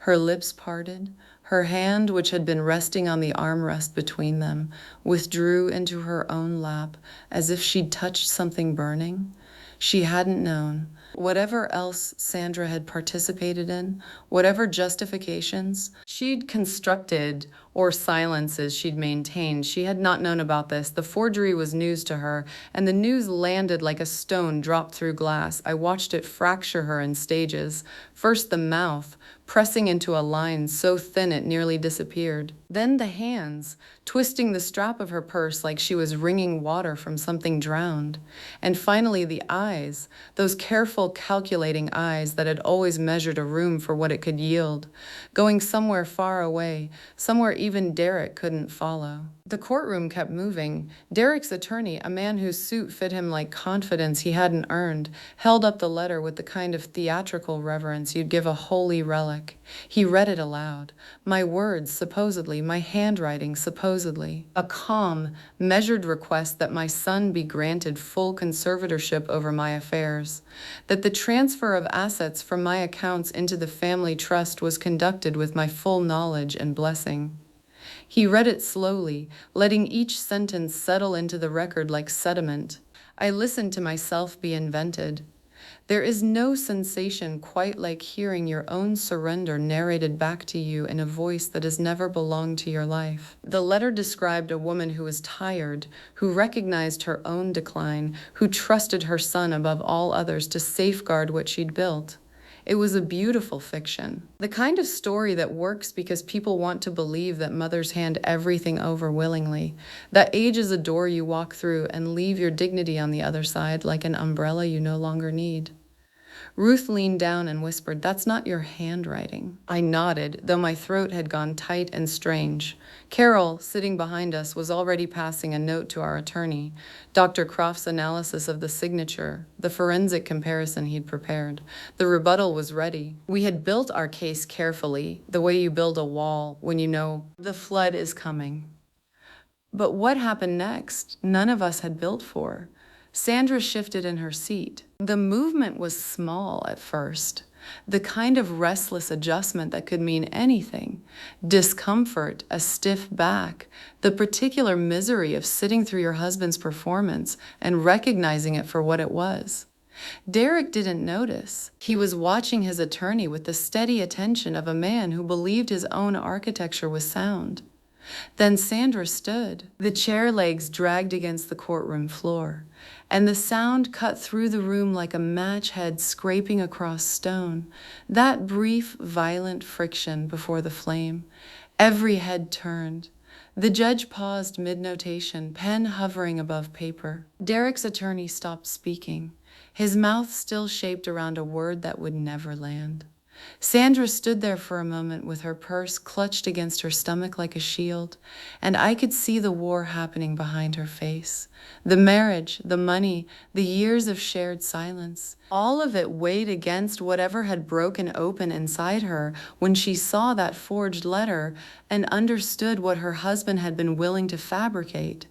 Her lips parted. Her hand, which had been resting on the armrest between them, withdrew into her own lap as if she'd touched something burning. She hadn't known. Whatever else Sandra had participated in, whatever justifications she'd constructed or silences she'd maintained, she had not known about this. The forgery was news to her, and the news landed like a stone dropped through glass. I watched it fracture her in stages. First the mouth, pressing into a line so thin it nearly disappeared. Then the hands, twisting the strap of her purse like she was wringing water from something drowned. And finally the eyes, those careful, calculating eyes that had always measured a room for what it could yield, going somewhere far away, somewhere even Derek couldn't follow. The courtroom kept moving. Derek's attorney, a man whose suit fit him like confidence he hadn't earned, held up the letter with the kind of theatrical reverence you'd give a holy relic. He read it aloud. My words, supposedly, my handwriting, supposedly. A calm, measured request that my son be granted full conservatorship over my affairs, that the transfer of assets from my accounts into the family trust was conducted with my full knowledge and blessing. He read it slowly, letting each sentence settle into the record like sediment. I listened to myself be invented. There is no sensation quite like hearing your own surrender narrated back to you in a voice that has never belonged to your life. The letter described a woman who was tired, who recognized her own decline, who trusted her son above all others to safeguard what she'd built. It was a beautiful fiction. The kind of story that works because people want to believe that mothers hand everything over willingly, that age is a door you walk through and leave your dignity on the other side like an umbrella you no longer need. Ruth leaned down and whispered, "That's not your handwriting." I nodded, though my throat had gone tight and strange. Carol, sitting behind us, was already passing a note to our attorney, Dr. Croft's analysis of the signature, the forensic comparison he'd prepared. The rebuttal was ready. We had built our case carefully, the way you build a wall when you know the flood is coming. But what happened next, none of us had built for. Sandra shifted in her seat. The movement was small at first, the kind of restless adjustment that could mean anything. Discomfort, a stiff back, the particular misery of sitting through your husband's performance and recognizing it for what it was. Derek didn't notice. He was watching his attorney with the steady attention of a man who believed his own architecture was sound. Then Sandra stood. The chair legs dragged against the courtroom floor, and the sound cut through the room like a match head scraping across stone. That brief, violent friction before the flame. Every head turned. The judge paused mid-notation, pen hovering above paper. Derek's attorney stopped speaking, his mouth still shaped around a word that would never land. Sandra stood there for a moment with her purse clutched against her stomach like a shield, and I could see the war happening behind her face. The marriage, the money, the years of shared silence, all of it weighed against whatever had broken open inside her when she saw that forged letter and understood what her husband had been willing to fabricate.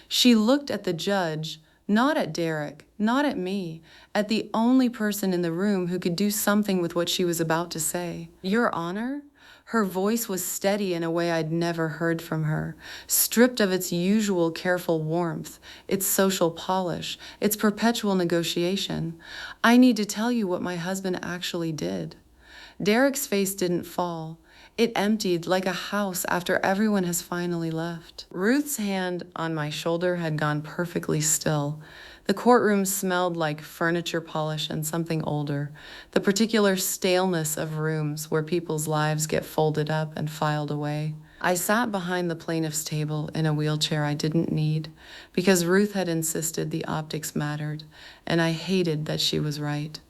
She looked at the judge, not at Derek, not at me, at the only person in the room who could do something with what she was about to say. "Your Honor?" Her voice was steady in a way I'd never heard from her, stripped of its usual careful warmth, its social polish, its perpetual negotiation. "I need to tell you what my husband actually did." Derek's face didn't fall. It emptied like a house after everyone has finally left. Ruth's hand on my shoulder had gone perfectly still. The courtroom smelled like furniture polish and something older, the particular staleness of rooms where people's lives get folded up and filed away. I sat behind the plaintiff's table in a wheelchair I didn't need, because Ruth had insisted the optics mattered, and I hated that she was right.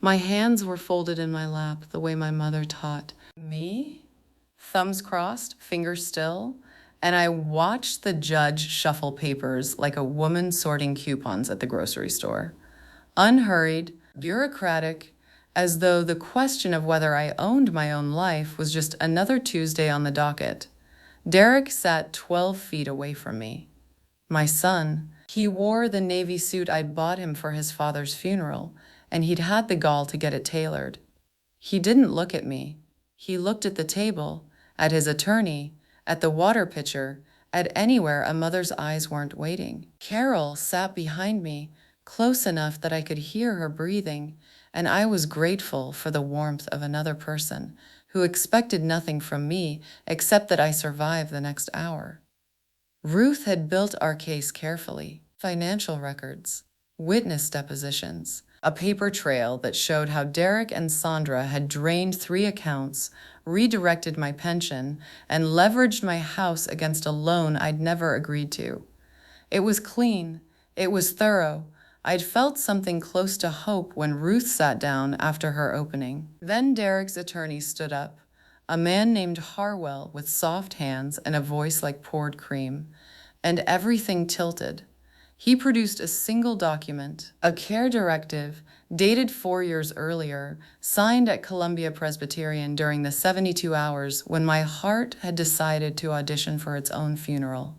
My hands were folded in my lap the way my mother taught me. Thumbs crossed, fingers still, and I watched the judge shuffle papers like a woman sorting coupons at the grocery store. Unhurried, bureaucratic, as though the question of whether I owned my own life was just another Tuesday on the docket. Derek sat 12 feet away from me. My son, he wore the navy suit I'd bought him for his father's funeral, and he'd had the gall to get it tailored. He didn't look at me. He looked at the table, at his attorney, at the water pitcher, at anywhere a mother's eyes weren't waiting. Carol sat behind me, close enough that I could hear her breathing, and I was grateful for the warmth of another person who expected nothing from me except that I survive the next hour. Ruth had built our case carefully. Financial records, witness depositions, a paper trail that showed how Derek and Sandra had drained 3 accounts, redirected my pension, and leveraged my house against a loan I'd never agreed to. It was clean. It was thorough. I'd felt something close to hope when Ruth sat down after her opening. Then Derek's attorney stood up, a man named Harwell with soft hands and a voice like poured cream, and everything tilted. He produced a single document, a care directive, dated 4 years earlier, signed at Columbia Presbyterian during the 72 hours when my heart had decided to audition for its own funeral.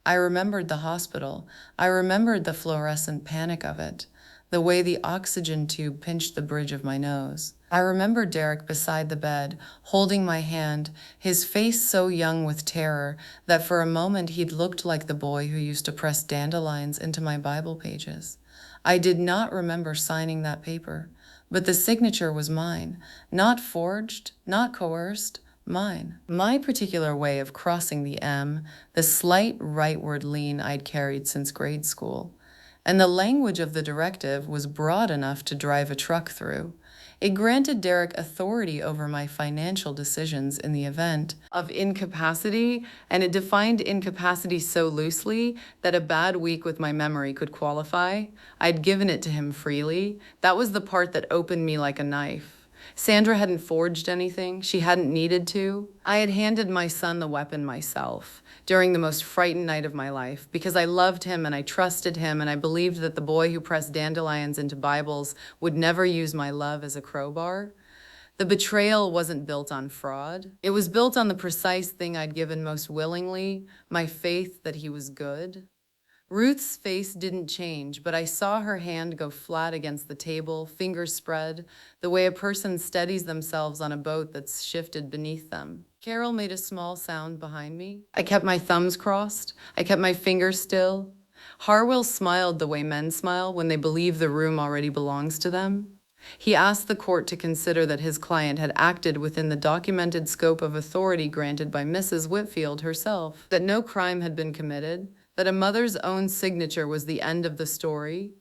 I remembered the hospital. I remembered the fluorescent panic of it, the way the oxygen tube pinched the bridge of my nose. I remembered Derek beside the bed, holding my hand, his face so young with terror that for a moment he'd looked like the boy who used to press dandelions into my Bible pages. I did not remember signing that paper, but the signature was mine, not forged, not coerced, mine. My particular way of crossing the M, the slight rightward lean I'd carried since grade school. and the language of the directive was broad enough to drive a truck through. It granted Derek authority over my financial decisions in the event of incapacity, and it defined incapacity so loosely that a bad week with my memory could qualify. I'd given it to him freely. That was the part that opened me like a knife. Sandra hadn't forged anything. She hadn't needed to. I had handed my son the weapon myself during the most frightened night of my life because I loved him and I trusted him and I believed that the boy who pressed dandelions into Bibles would never use my love as a crowbar. The betrayal wasn't built on fraud. It was built on the precise thing I'd given most willingly, my faith that he was good. Ruth's face didn't change, but I saw her hand go flat against the table, fingers spread, the way a person steadies themselves on a boat that's shifted beneath them. Carol made a small sound behind me. I kept my thumbs crossed. I kept my fingers still. Harwell smiled the way men smile when they believe the room already belongs to them. He asked the court to consider that his client had acted within the documented scope of authority granted by Mrs. Whitfield herself, that no crime had been committed, that a mother's own signature was the end of the story.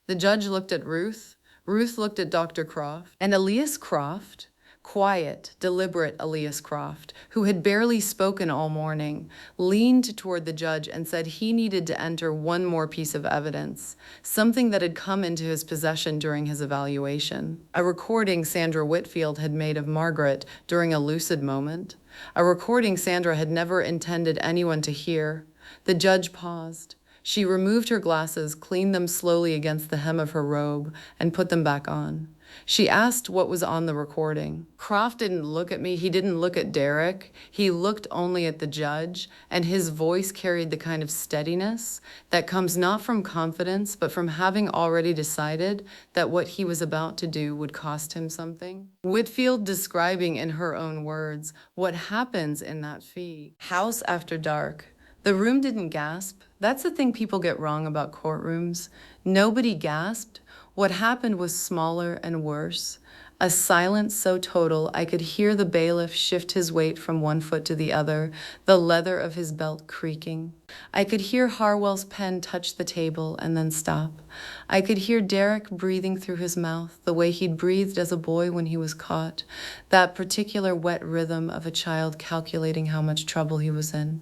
The judge looked at Ruth. Ruth looked at Dr. Croft. And Elias Croft, quiet, deliberate Elias Croft, who had barely spoken all morning, leaned toward the judge and said he needed to enter one more piece of evidence, something that had come into his possession during his evaluation. A recording Sandra Whitfield had made of Margaret during a lucid moment. A recording Sandra had never intended anyone to hear. The judge paused. She removed her glasses, cleaned them slowly against the hem of her robe, and put them back on. She asked what was on the recording. Croft didn't look at me. He didn't look at Derek. He looked only at the judge, and his voice carried the kind of steadiness that comes not from confidence, but from having already decided that what he was about to do would cost him something. Whitfield describing in her own words what happens in that fee. House after dark. The room didn't gasp. That's the thing people get wrong about courtrooms. Nobody gasped. What happened was smaller and worse. A silence so total I could hear the bailiff shift his weight from one foot to the other, the leather of his belt creaking. I could hear Harwell's pen touch the table and then stop. I could hear Derek breathing through his mouth the way he'd breathed as a boy when he was caught, that particular wet rhythm of a child calculating how much trouble he was in.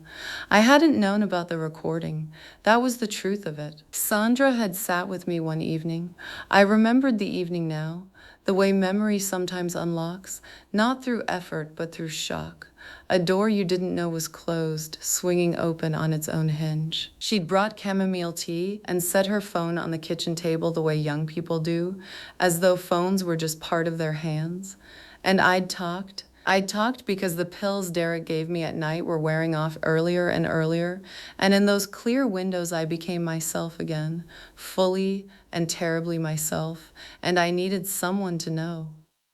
I hadn't known about the recording. That was the truth of it. Sandra had sat with me one evening. I remembered the evening now. The way memory sometimes unlocks, not through effort, but through shock. A door you didn't know was closed, swinging open on its own hinge. She'd brought chamomile tea and set her phone on the kitchen table the way young people do, as though phones were just part of their hands. And I'd talked. I talked because the pills Derek gave me at night were wearing off earlier and earlier, and in those clear windows I became myself again, fully and terribly myself, and I needed someone to know.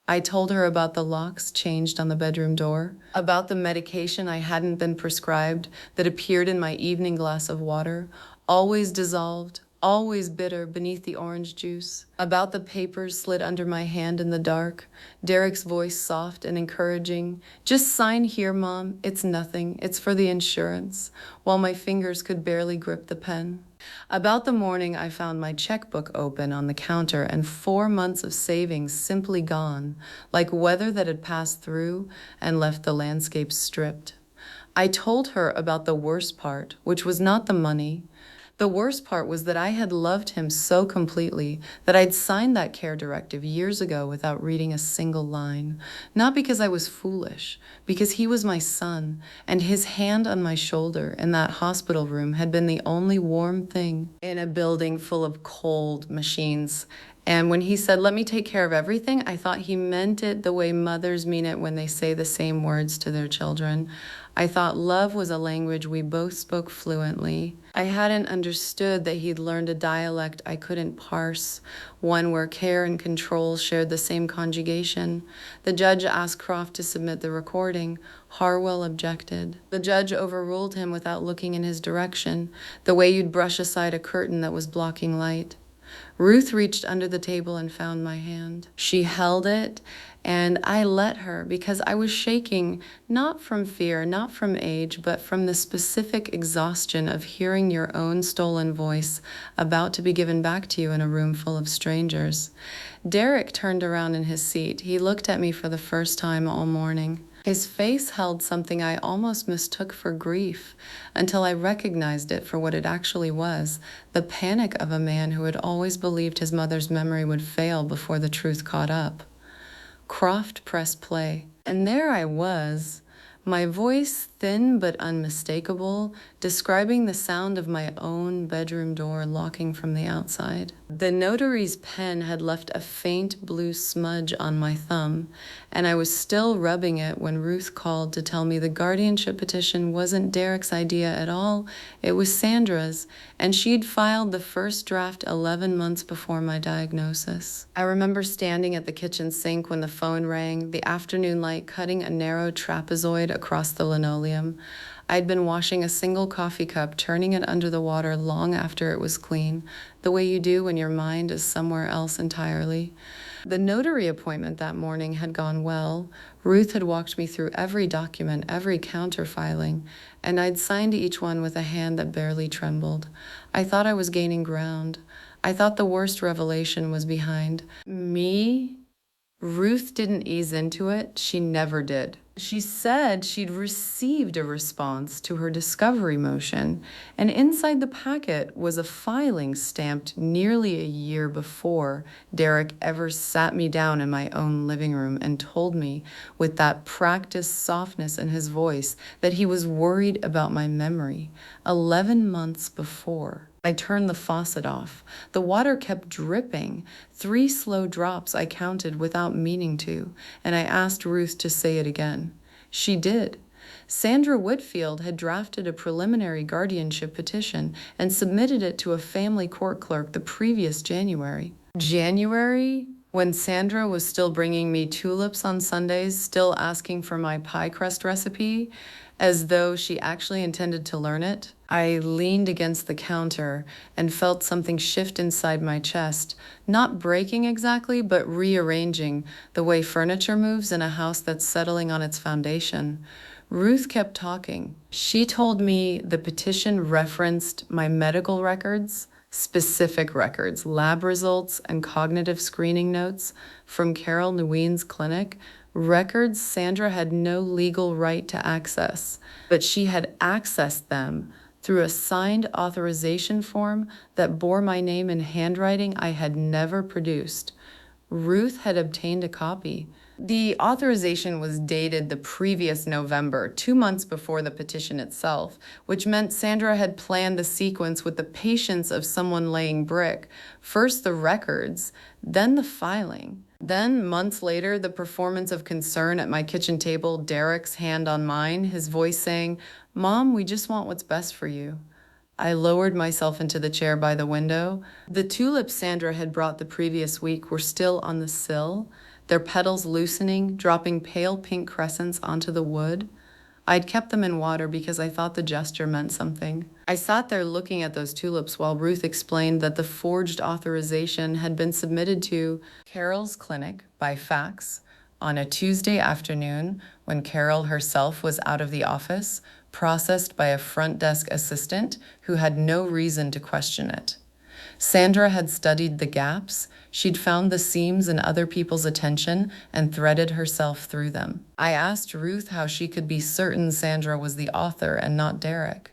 I told her about the locks changed on the bedroom door, about the medication I hadn't been prescribed that appeared in my evening glass of water, always dissolved, always bitter beneath the orange juice, about the papers slid under my hand in the dark, Derek's voice soft and encouraging. Just sign here, Mom. It's nothing. It's for the insurance, while my fingers could barely grip the pen. About the morning I found my checkbook open on the counter and 4 months of savings simply gone, like weather that had passed through and left the landscape stripped. I told her about the worst part, which was not the money. The worst part was that I had loved him so completely that I'd signed that care directive years ago without reading a single line. Not because I was foolish, because he was my son, and his hand on my shoulder in that hospital room had been the only warm thing in a building full of cold machines. And when he said, "Let me take care of everything," I thought he meant it the way mothers mean it when they say the same words to their children. I thought love was a language we both spoke fluently. I hadn't understood that he'd learned a dialect I couldn't parse, one where care and control shared the same conjugation. The judge asked Croft to submit the recording. Harwell objected. The judge overruled him without looking in his direction, the way you'd brush aside a curtain that was blocking light. Ruth reached under the table and found my hand. She held it, and I let her because I was shaking, not from fear, not from age, but from the specific exhaustion of hearing your own stolen voice about to be given back to you in a room full of strangers. Derek turned around in his seat. He looked at me for the first time all morning. His face held something I almost mistook for grief until I recognized it for what it actually was, the panic of a man who had always believed his mother's memory would fail before the truth caught up. Croft pressed play, and there I was, my voice thin but unmistakable, describing the sound of my own bedroom door locking from the outside. The notary's pen had left a faint blue smudge on my thumb, and I was still rubbing it when Ruth called to tell me the guardianship petition wasn't Derek's idea at all, it was Sandra's, and she'd filed the first draft 11 months before my diagnosis. I remember standing at the kitchen sink when the phone rang, the afternoon light cutting a narrow trapezoid across the linoleum. I'd been washing a single coffee cup, turning it under the water long after it was clean, the way you do when your mind is somewhere else entirely. The notary appointment that morning had gone well. Ruth had walked me through every document, every counterfiling, and I'd signed each one with a hand that barely trembled. I thought I was gaining ground. I thought the worst revelation was behind me. Ruth didn't ease into it. She never did. She said she'd received a response to her discovery motion, and inside the packet was a filing stamped nearly a year before Derek ever sat me down in my own living room and told me, with that practiced softness in his voice, that he was worried about my memory 11 months before. I turned the faucet off. The water kept dripping. 3 slow drops I counted without meaning to, and I asked Ruth to say it again. She did. Sandra Whitfield had drafted a preliminary guardianship petition and submitted it to a family court clerk the previous January. January? When Sandra was still bringing me tulips on Sundays, still asking for my pie crust recipe, as though she actually intended to learn it. I leaned against the counter and felt something shift inside my chest, not breaking exactly, but rearranging the way furniture moves in a house that's settling on its foundation. Ruth kept talking. She told me the petition referenced my medical records, specific records, lab results, and cognitive screening notes from Carol Nguyen's clinic, records Sandra had no legal right to access, but she had accessed them through a signed authorization form that bore my name in handwriting I had never produced. Ruth had obtained a copy. The authorization was dated the previous November, 2 months before the petition itself, which meant Sandra had planned the sequence with the patience of someone laying brick. First the records, then the filing. Then, months later, the performance of concern at my kitchen table, Derek's hand on mine, his voice saying, "Mom, we just want what's best for you." I lowered myself into the chair by the window. The tulips Sandra had brought the previous week were still on the sill, their petals loosening, dropping pale pink crescents onto the wood. I'd kept them in water because I thought the gesture meant something. I sat there looking at those tulips while Ruth explained that the forged authorization had been submitted to Carol's clinic by fax on a Tuesday afternoon when Carol herself was out of the office, processed by a front desk assistant who had no reason to question it. Sandra had studied the gaps. She'd found the seams in other people's attention and threaded herself through them. I asked Ruth how she could be certain Sandra was the author and not Derek.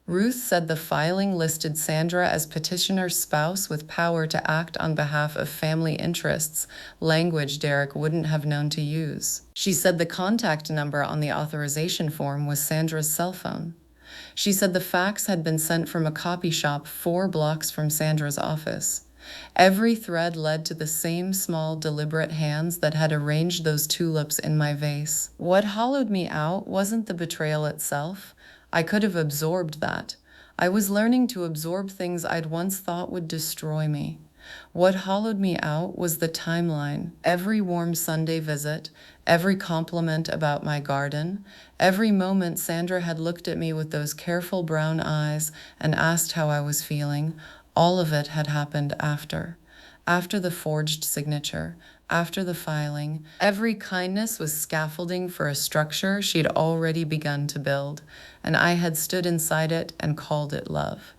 Ruth said the filing listed Sandra as petitioner's spouse with power to act on behalf of family interests, language Derek wouldn't have known to use. She said the contact number on the authorization form was Sandra's cell phone. She said the fax had been sent from a copy shop 4 blocks from Sandra's office. Every thread led to the same small, deliberate hands that had arranged those tulips in my vase. What hollowed me out wasn't the betrayal itself. I could have absorbed that. I was learning to absorb things I'd once thought would destroy me. What hollowed me out was the timeline. Every warm Sunday visit, every compliment about my garden, every moment Sandra had looked at me with those careful brown eyes and asked how I was feeling, All of it had happened after the forged signature, after the filing. Every kindness was scaffolding for a structure she'd already begun to build, and I had stood inside it and called it love.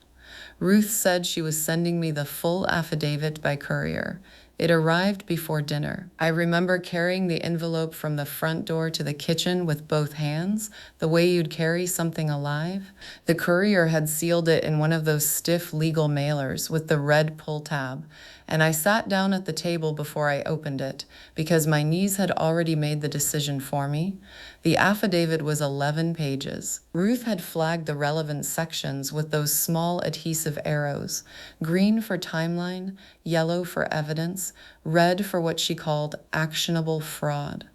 Ruth said she was sending me the full affidavit by courier. It arrived before dinner. I remember carrying the envelope from the front door to the kitchen with both hands, the way you'd carry something alive. The courier had sealed it in one of those stiff legal mailers with the red pull tab, and I sat down at the table before I opened it, because my knees had already made the decision for me. The affidavit was 11 pages. Ruth had flagged the relevant sections with those small adhesive arrows, green for timeline, yellow for evidence, red for what she called actionable fraud.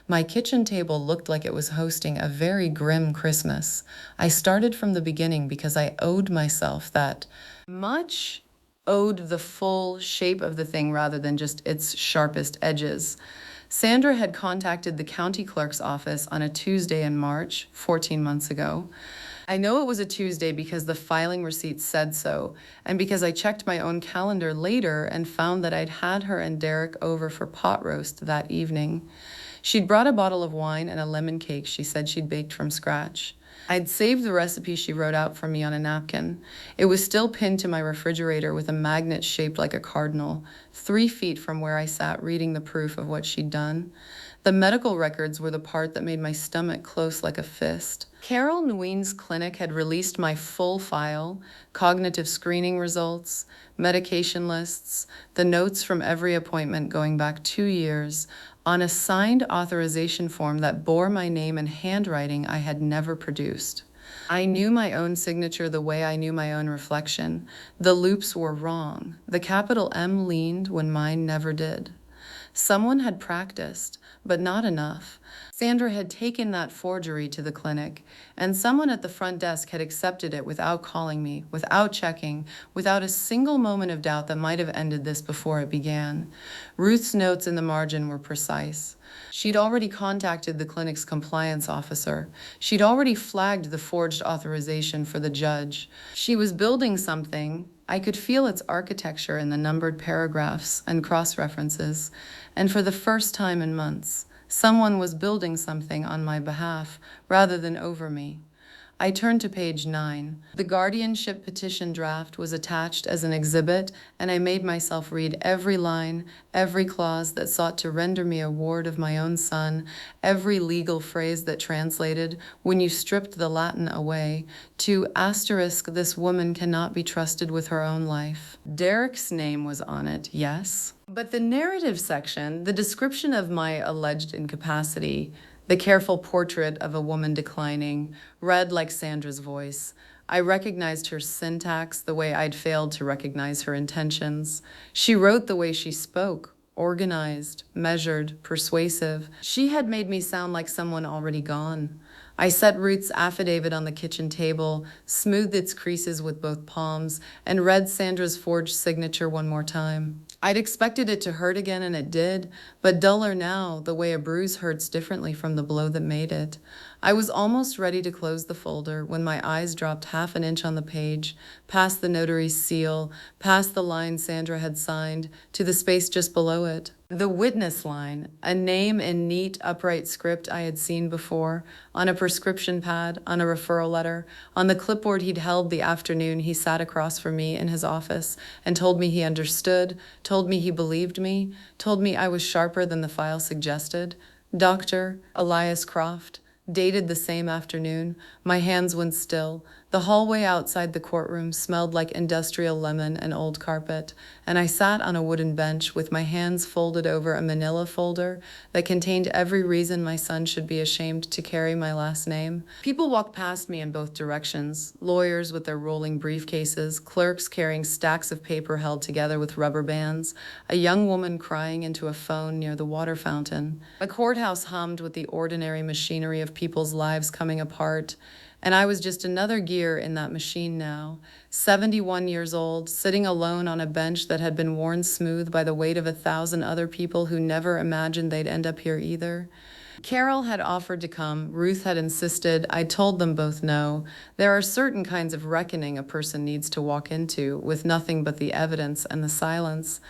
My kitchen table looked like it was hosting a very grim Christmas. I started from the beginning because I owed myself that much, owed the full shape of the thing rather than just its sharpest edges. Sandra had contacted the county clerk's office on a Tuesday in March, 14 months ago. I know it was a Tuesday because the filing receipt said so, and because I checked my own calendar later and found that I'd had her and Derek over for pot roast that evening. She'd brought a bottle of wine and a lemon cake she said she'd baked from scratch. I'd saved the recipe she wrote out for me on a napkin. It was still pinned to my refrigerator with a magnet shaped like a cardinal, 3 feet from where I sat reading the proof of what she'd done. The medical records were the part that made my stomach close like a fist. Carol Nguyen's clinic had released my full file, cognitive screening results, medication lists, the notes from every appointment going back 2 years, on a signed authorization form that bore my name in handwriting I had never produced. I knew my own signature the way I knew my own reflection. The loops were wrong. The capital M leaned when mine never did. Someone had practiced, but not enough. Sandra had taken that forgery to the clinic, and someone at the front desk had accepted it without calling me, without checking, without a single moment of doubt that might have ended this before it began. Ruth's notes in the margin were precise. She'd already contacted the clinic's compliance officer. She'd already flagged the forged authorization for the judge. She was building something. I could feel its architecture in the numbered paragraphs and cross-references, and for the first time in months, someone was building something on my behalf rather than over me. I turned to page 9. The guardianship petition draft was attached as an exhibit, and I made myself read every line, every clause that sought to render me a ward of my own son, every legal phrase that translated, when you stripped the Latin away, to asterisk, this woman cannot be trusted with her own life. Derek's name was on it, yes. But the narrative section, the description of my alleged incapacity, the careful portrait of a woman declining, read like Sandra's voice. I recognized her syntax the way I'd failed to recognize her intentions. She wrote the way she spoke, organized, measured, persuasive. She had made me sound like someone already gone. I set Ruth's affidavit on the kitchen table, smoothed its creases with both palms, and read Sandra's forged signature one more time. I'd expected it to hurt again, and it did, but duller now, the way a bruise hurts differently from the blow that made it. I was almost ready to close the folder when my eyes dropped half an inch on the page, past the notary's seal, past the line Sandra had signed, to the space just below it. The witness line, a name in neat, upright script I had seen before, on a prescription pad, on a referral letter, on the clipboard he'd held the afternoon he sat across from me in his office and told me he understood, told me he believed me, told me I was sharper than the file suggested. Dr. Elias Croft, dated the same afternoon. My hands went still. The hallway outside the courtroom smelled like industrial lemon and old carpet, and I sat on a wooden bench with my hands folded over a manila folder that contained every reason my son should be ashamed to carry my last name. People walked past me in both directions, lawyers with their rolling briefcases, clerks carrying stacks of paper held together with rubber bands, a young woman crying into a phone near the water fountain. The courthouse hummed with the ordinary machinery of people's lives coming apart, and I was just another gear in that machine now, 71 years old, sitting alone on a bench that had been worn smooth by the weight of 1,000 other people who never imagined they'd end up here either. Carol had offered to come. Ruth had insisted. I told them both no. There are certain kinds of reckoning a person needs to walk into with nothing but the evidence and the silence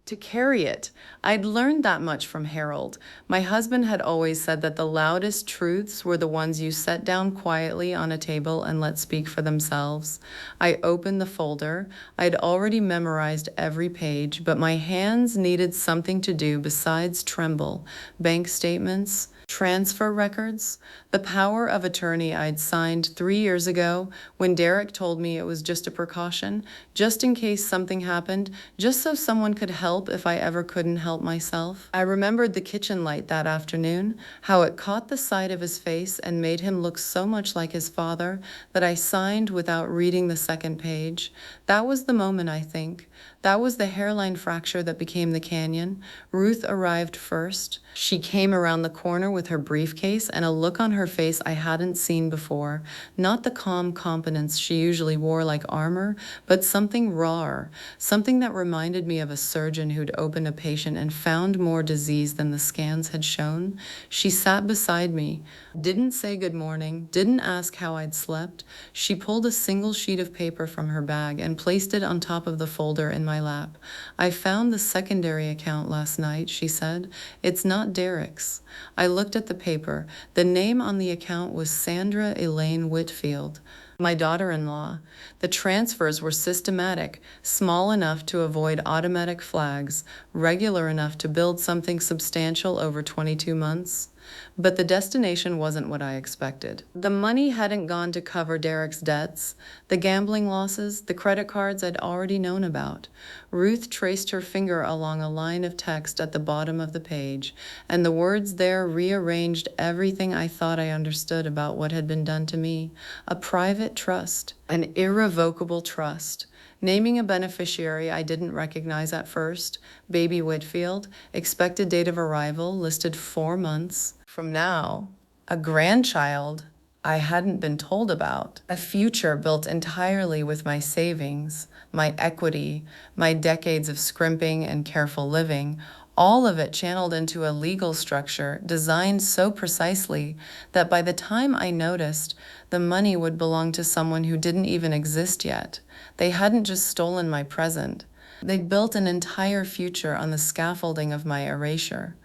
to carry it. I'd learned that much from Harold. My husband had always said that the loudest truths were the ones you set down quietly on a table and let speak for themselves. I opened the folder. I'd already memorized every page, but my hands needed something to do besides tremble. Bank statements, transfer records, the power of attorney I'd signed 3 years ago when Derek told me it was just a precaution, just in case something happened, just so someone could help if I ever couldn't help myself. I remembered the kitchen light that afternoon, how it caught the side of his face and made him look so much like his father that I signed without reading the second page. That was the moment, I think. That was the hairline fracture that became the canyon. Ruth arrived first. She came around the corner with her briefcase and a look on her face I hadn't seen before. Not the calm competence she usually wore like armor, but something rawer, something that reminded me of a surgeon who'd opened a patient and found more disease than the scans had shown. She sat beside me, didn't say good morning, didn't ask how I'd slept. She pulled a single sheet of paper from her bag and placed it on top of the folder in my lap. I found the secondary account last night, she said. It's not Derek's. I looked at the paper. The name on the account was Sandra Elaine Whitfield, my daughter-in-law. The transfers were systematic, small enough to avoid automatic flags, regular enough to build something substantial over 22 months. But the destination wasn't what I expected. The money hadn't gone to cover Derek's debts, the gambling losses, the credit cards I'd already known about. Ruth traced her finger along a line of text at the bottom of the page, and the words there rearranged everything I thought I understood about what had been done to me. A private trust, an irrevocable trust. Naming a beneficiary I didn't recognize at first, baby Whitfield, expected date of arrival listed 4 months from now, a grandchild I hadn't been told about, a future built entirely with my savings, my equity, my decades of scrimping and careful living, all of it channeled into a legal structure designed so precisely that by the time I noticed, the money would belong to someone who didn't even exist yet. They hadn't just stolen my present. They'd built an entire future on the scaffolding of my erasure.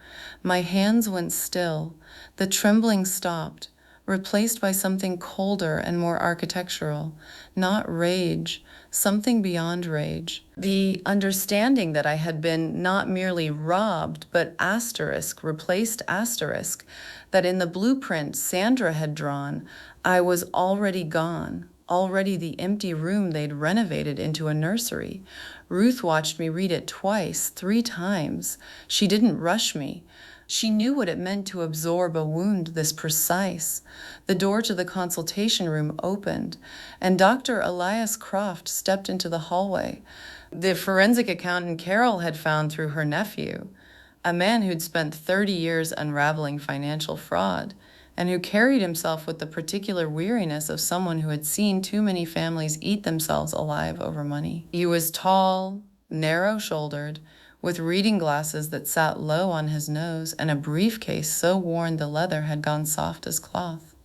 My hands went still. The trembling stopped, replaced by something colder and more architectural. Not rage, something beyond rage. The understanding that I had been not merely robbed, but replaced asterisk, that in the blueprint Sandra had drawn, I was already gone. Already the empty room they'd renovated into a nursery. Ruth watched me read it twice, 3 times. She didn't rush me. She knew what it meant to absorb a wound this precise. The door to the consultation room opened, and Dr. Elias Croft stepped into the hallway. The forensic accountant Carol had found through her nephew, a man who'd spent 30 years unraveling financial fraud, and who carried himself with the particular weariness of someone who had seen too many families eat themselves alive over money. He was tall, narrow-shouldered, with reading glasses that sat low on his nose and a briefcase so worn the leather had gone soft as cloth.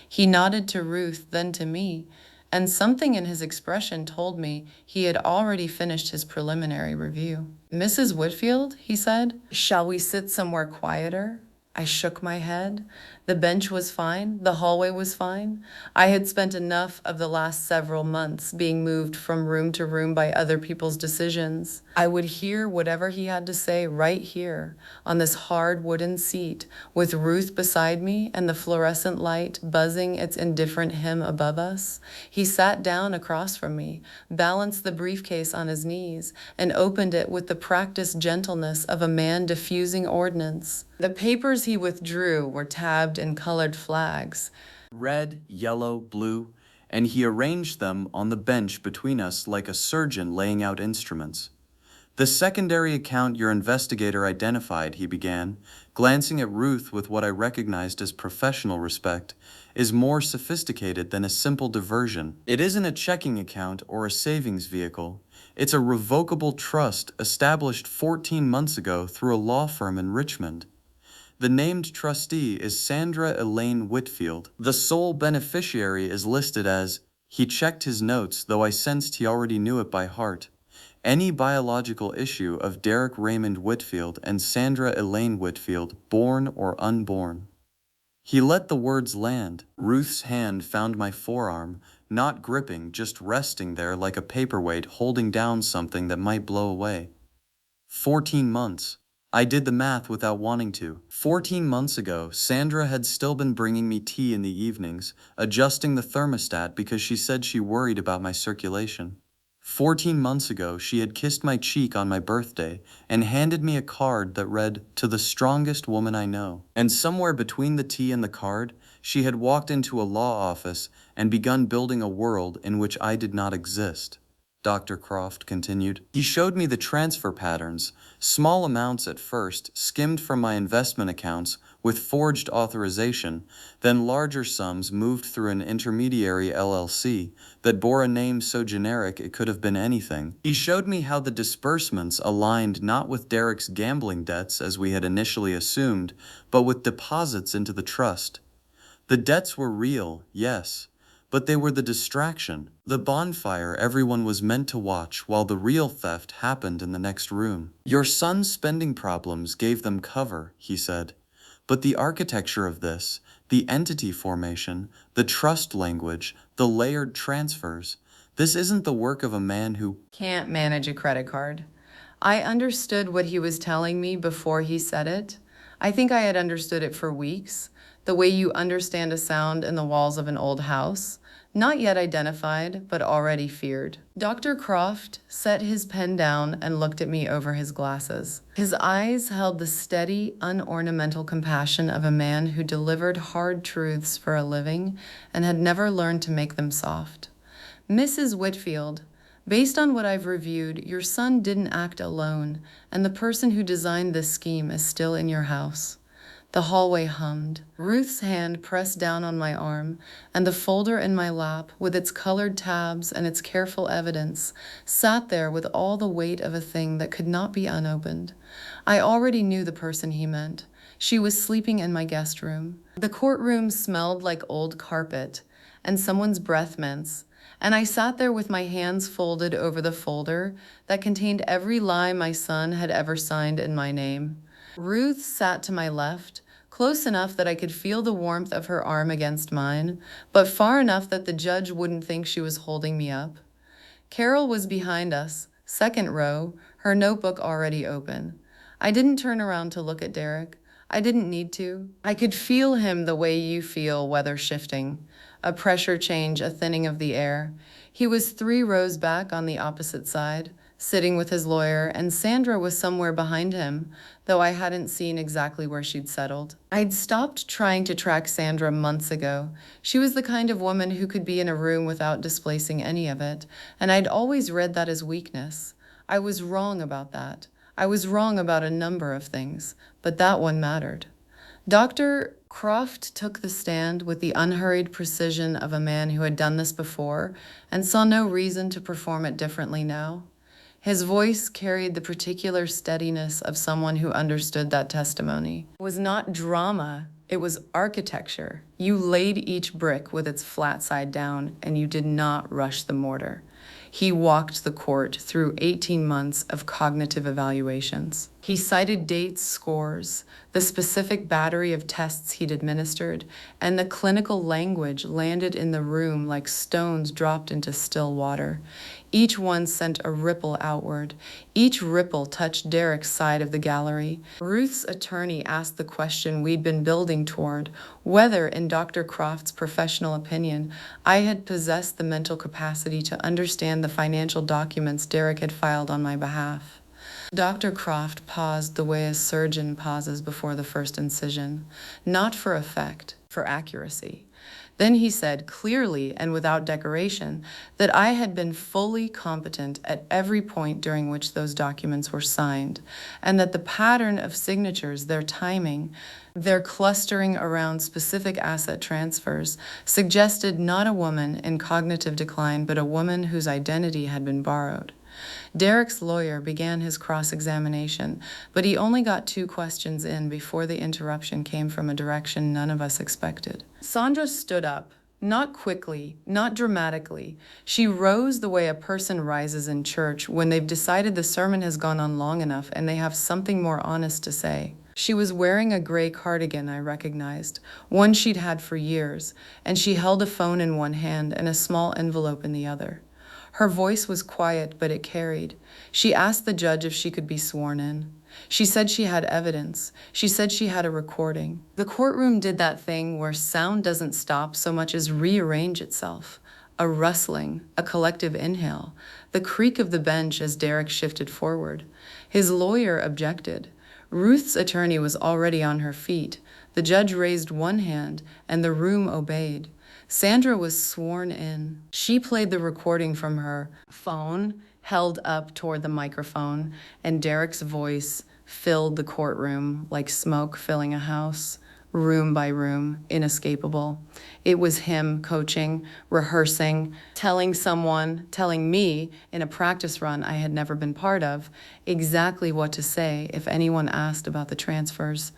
He nodded to Ruth, then to me, and something in his expression told me he had already finished his preliminary review. "Mrs. Whitfield," he said, "shall we sit somewhere quieter?" I shook my head. The bench was fine. The hallway was fine. I had spent enough of the last several months being moved from room to room by other people's decisions. I would hear whatever he had to say right here, on this hard wooden seat, with Ruth beside me and the fluorescent light buzzing its indifferent hymn above us. He sat down across from me, balanced the briefcase on his knees, and opened it with the practiced gentleness of a man diffusing ordnance. The papers he withdrew were tabbed in colored flags. Red, yellow, blue, and he arranged them on the bench between us like a surgeon laying out instruments. "The secondary account your investigator identified," he began, glancing at Ruth with what I recognized as professional respect, "is more sophisticated than a simple diversion. It isn't a checking account or a savings vehicle. It's a revocable trust established 14 months ago through a law firm in Richmond. The named trustee is Sandra Elaine Whitfield. The sole beneficiary is listed as, he checked his notes, though I sensed he already knew it by heart. Any biological issue of Derek Raymond Whitfield and Sandra Elaine Whitfield, born or unborn. He let the words land. Ruth's hand found my forearm, not gripping, just resting there like a paperweight holding down something that might blow away. 14 months. I did the math without wanting to. 14 months ago, Sandra had still been bringing me tea in the evenings, adjusting the thermostat because she said she worried about my circulation. 14 months ago, she had kissed my cheek on my birthday and handed me a card that read, "To the strongest woman I know." And somewhere between the tea and the card, she had walked into a law office and begun building a world in which I did not exist. Dr. Croft continued. He showed me the transfer patterns, small amounts at first, skimmed from my investment accounts with forged authorization, then larger sums moved through an intermediary LLC that bore a name so generic it could have been anything. He showed me how the disbursements aligned not with Derek's gambling debts as we had initially assumed, but with deposits into the trust. The debts were real, yes, but they were the distraction, the bonfire everyone was meant to watch while the real theft happened in the next room. Your son's spending problems gave them cover, he said. But the architecture of this, the entity formation, the trust language, the layered transfers, this isn't the work of a man who Can't manage a credit card. I understood what he was telling me before he said it. I think I had understood it for weeks, the way you understand a sound in the walls of an old house, not yet identified, but already feared. Dr. Croft set his pen down and looked at me over his glasses. His eyes held the steady, unornamental compassion of a man who delivered hard truths for a living and had never learned to make them soft. Mrs. Whitfield, based on what I've reviewed, your son didn't act alone, and the person who designed this scheme is still in your house. The hallway hummed. Ruth's hand pressed down on my arm, and the folder in my lap, with its colored tabs and its careful evidence, sat there with all the weight of a thing that could not be unopened. I already knew the person he meant. She was sleeping in my guest room. The courtroom smelled like old carpet and someone's breath mints, and I sat there with my hands folded over the folder that contained every lie my son had ever signed in my name. Ruth sat to my left, close enough that I could feel the warmth of her arm against mine, but far enough that the judge wouldn't think she was holding me up. Carol was behind us, second row, her notebook already open. I didn't turn around to look at Derek. I didn't need to. I could feel him the way you feel weather shifting, a pressure change, a thinning of the air. He was 3 rows back on the opposite side, sitting with his lawyer, and Sandra was somewhere behind him, though I hadn't seen exactly where she'd settled. I'd stopped trying to track Sandra months ago. She was the kind of woman who could be in a room without displacing any of it, and I'd always read that as weakness. I was wrong about that. I was wrong about a number of things, but that one mattered. Dr. Croft took the stand with the unhurried precision of a man who had done this before and saw no reason to perform it differently now. His voice carried the particular steadiness of someone who understood that testimony. It was not drama, it was architecture. You laid each brick with its flat side down, and you did not rush the mortar. He walked the court through 18 months of cognitive evaluations. He cited dates, scores, the specific battery of tests he'd administered, and the clinical language landed in the room like stones dropped into still water. Each one sent a ripple outward. Each ripple touched Derek's side of the gallery. Ruth's attorney asked the question we'd been building toward, whether, in Dr. Croft's professional opinion, I had possessed the mental capacity to understand the financial documents Derek had filed on my behalf. Dr. Croft paused the way a surgeon pauses before the first incision, not for effect, for accuracy. Then he said clearly and without decoration that I had been fully competent at every point during which those documents were signed, and that the pattern of signatures, their timing, their clustering around specific asset transfers, suggested not a woman in cognitive decline, but a woman whose identity had been borrowed. Derek's lawyer began his cross-examination, but he only got 2 questions in before the interruption came from a direction none of us expected. Sandra stood up, not quickly, not dramatically. She rose the way a person rises in church when they've decided the sermon has gone on long enough and they have something more honest to say. She was wearing a gray cardigan I recognized, one she'd had for years, and she held a phone in one hand and a small envelope in the other. Her voice was quiet, but it carried. She asked the judge if she could be sworn in. She said she had evidence. She said she had a recording. The courtroom did that thing where sound doesn't stop so much as rearrange itself. A rustling, a collective inhale, the creak of the bench as Derek shifted forward. His lawyer objected. Ruth's attorney was already on her feet. The judge raised one hand, and the room obeyed. Sandra was sworn in. She played the recording from her phone, held up toward the microphone, and Derek's voice filled the courtroom like smoke filling a house, room by room, inescapable. It was him coaching, rehearsing, telling me in a practice run I had never been part of, exactly what to say if anyone asked about the transfers.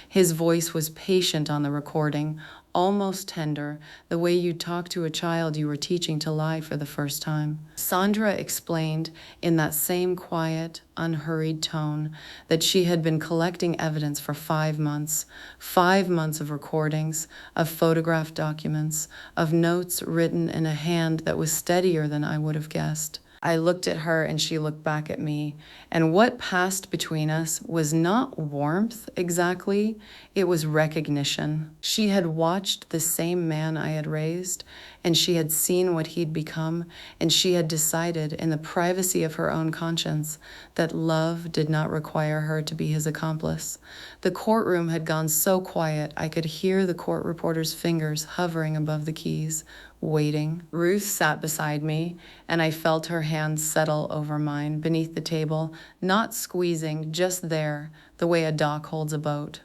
His voice was patient on the recording, almost tender, the way you'd talk to a child you were teaching to lie for the first time. Sandra explained in that same quiet, unhurried tone that she had been collecting evidence for 5 months, 5 months of recordings, of photographed documents, of notes written in a hand that was steadier than I would have guessed. I looked at her and she looked back at me, and what passed between us was not warmth exactly, it was recognition. She had watched the same man I had raised, and she had seen what he'd become, and she had decided in the privacy of her own conscience that love did not require her to be his accomplice. The courtroom had gone so quiet I could hear the court reporter's fingers hovering above the keys, waiting. Ruth sat beside me, and I felt her hands settle over mine beneath the table, not squeezing, just there, the way a dock holds a boat.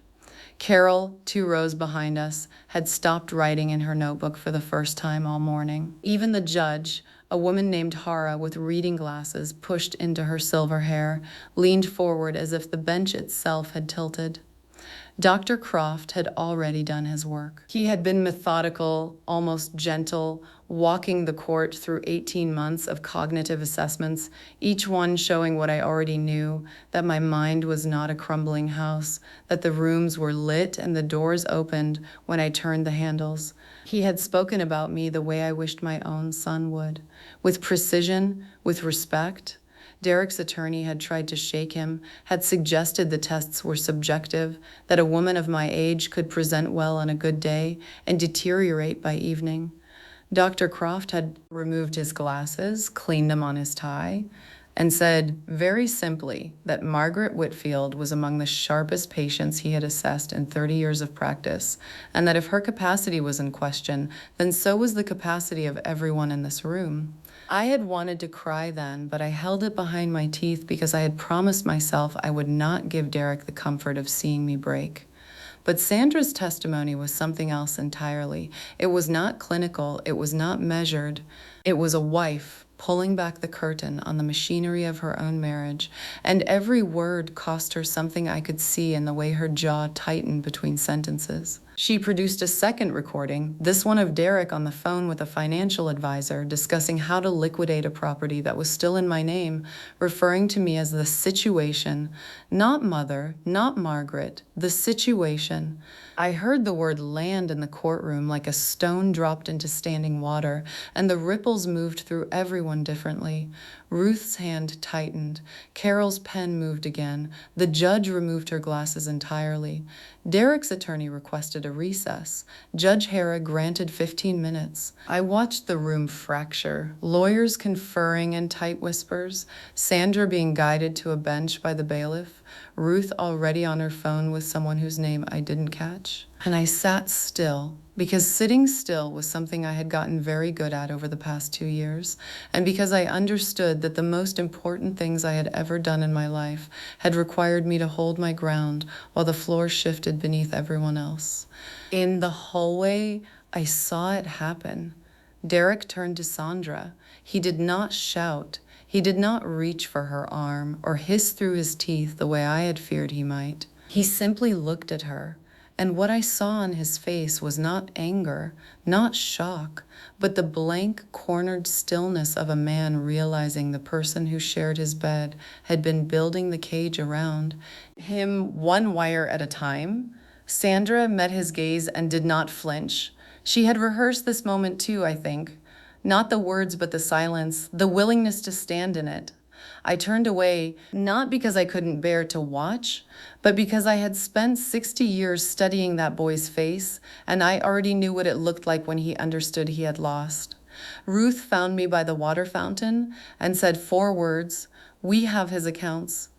Carol, 2 rows behind us, had stopped writing in her notebook for the first time all morning. Even the judge, a woman named Hara with reading glasses pushed into her silver hair, leaned forward as if the bench itself had tilted. Dr. Croft had already done his work. He had been methodical, almost gentle, walking the court through 18 months of cognitive assessments, each one showing what I already knew, that my mind was not a crumbling house, that the rooms were lit and the doors opened when I turned the handles. He had spoken about me the way I wished my own son would, with precision, with respect. Derek's attorney had tried to shake him, had suggested the tests were subjective, that a woman of my age could present well on a good day and deteriorate by evening. Dr. Croft had removed his glasses, cleaned them on his tie, and said very simply that Margaret Whitfield was among the sharpest patients he had assessed in 30 years of practice, and that if her capacity was in question, then so was the capacity of everyone in this room. I had wanted to cry then, but I held it behind my teeth because I had promised myself I would not give Derek the comfort of seeing me break. But Sandra's testimony was something else entirely. It was not clinical, it was not measured. It was a wife pulling back the curtain on the machinery of her own marriage, and every word cost her something I could see in the way her jaw tightened between sentences. She produced a second recording, this one of Derek on the phone with a financial advisor discussing how to liquidate a property that was still in my name, referring to me as the situation, not mother, not Margaret, the situation. I heard the word land in the courtroom like a stone dropped into standing water, and the ripples moved through everyone differently. Ruth's hand tightened. Carol's pen moved again. The judge removed her glasses entirely. Derek's attorney requested a recess. Judge Hara granted 15 minutes. I watched the room fracture, lawyers conferring in tight whispers, Sandra being guided to a bench by the bailiff, Ruth already on her phone with someone whose name I didn't catch. And I sat still, because sitting still was something I had gotten very good at over the past 2 years, and because I understood that the most important things I had ever done in my life had required me to hold my ground while the floor shifted beneath everyone else. In the hallway, I saw it happen. Derek turned to Sandra. He did not shout. He did not reach for her arm or hiss through his teeth the way I had feared he might. He simply looked at her, and what I saw on his face was not anger, not shock, but the blank, cornered stillness of a man realizing the person who shared his bed had been building the cage around him one wire at a time. Sandra met his gaze and did not flinch. She had rehearsed this moment too, I think. Not the words, but the silence, the willingness to stand in it. I turned away, not because I couldn't bear to watch, but because I had spent 60 years studying that boy's face, and I already knew what it looked like when he understood he had lost. Ruth found me by the water fountain and said 4 words, "We have his accounts."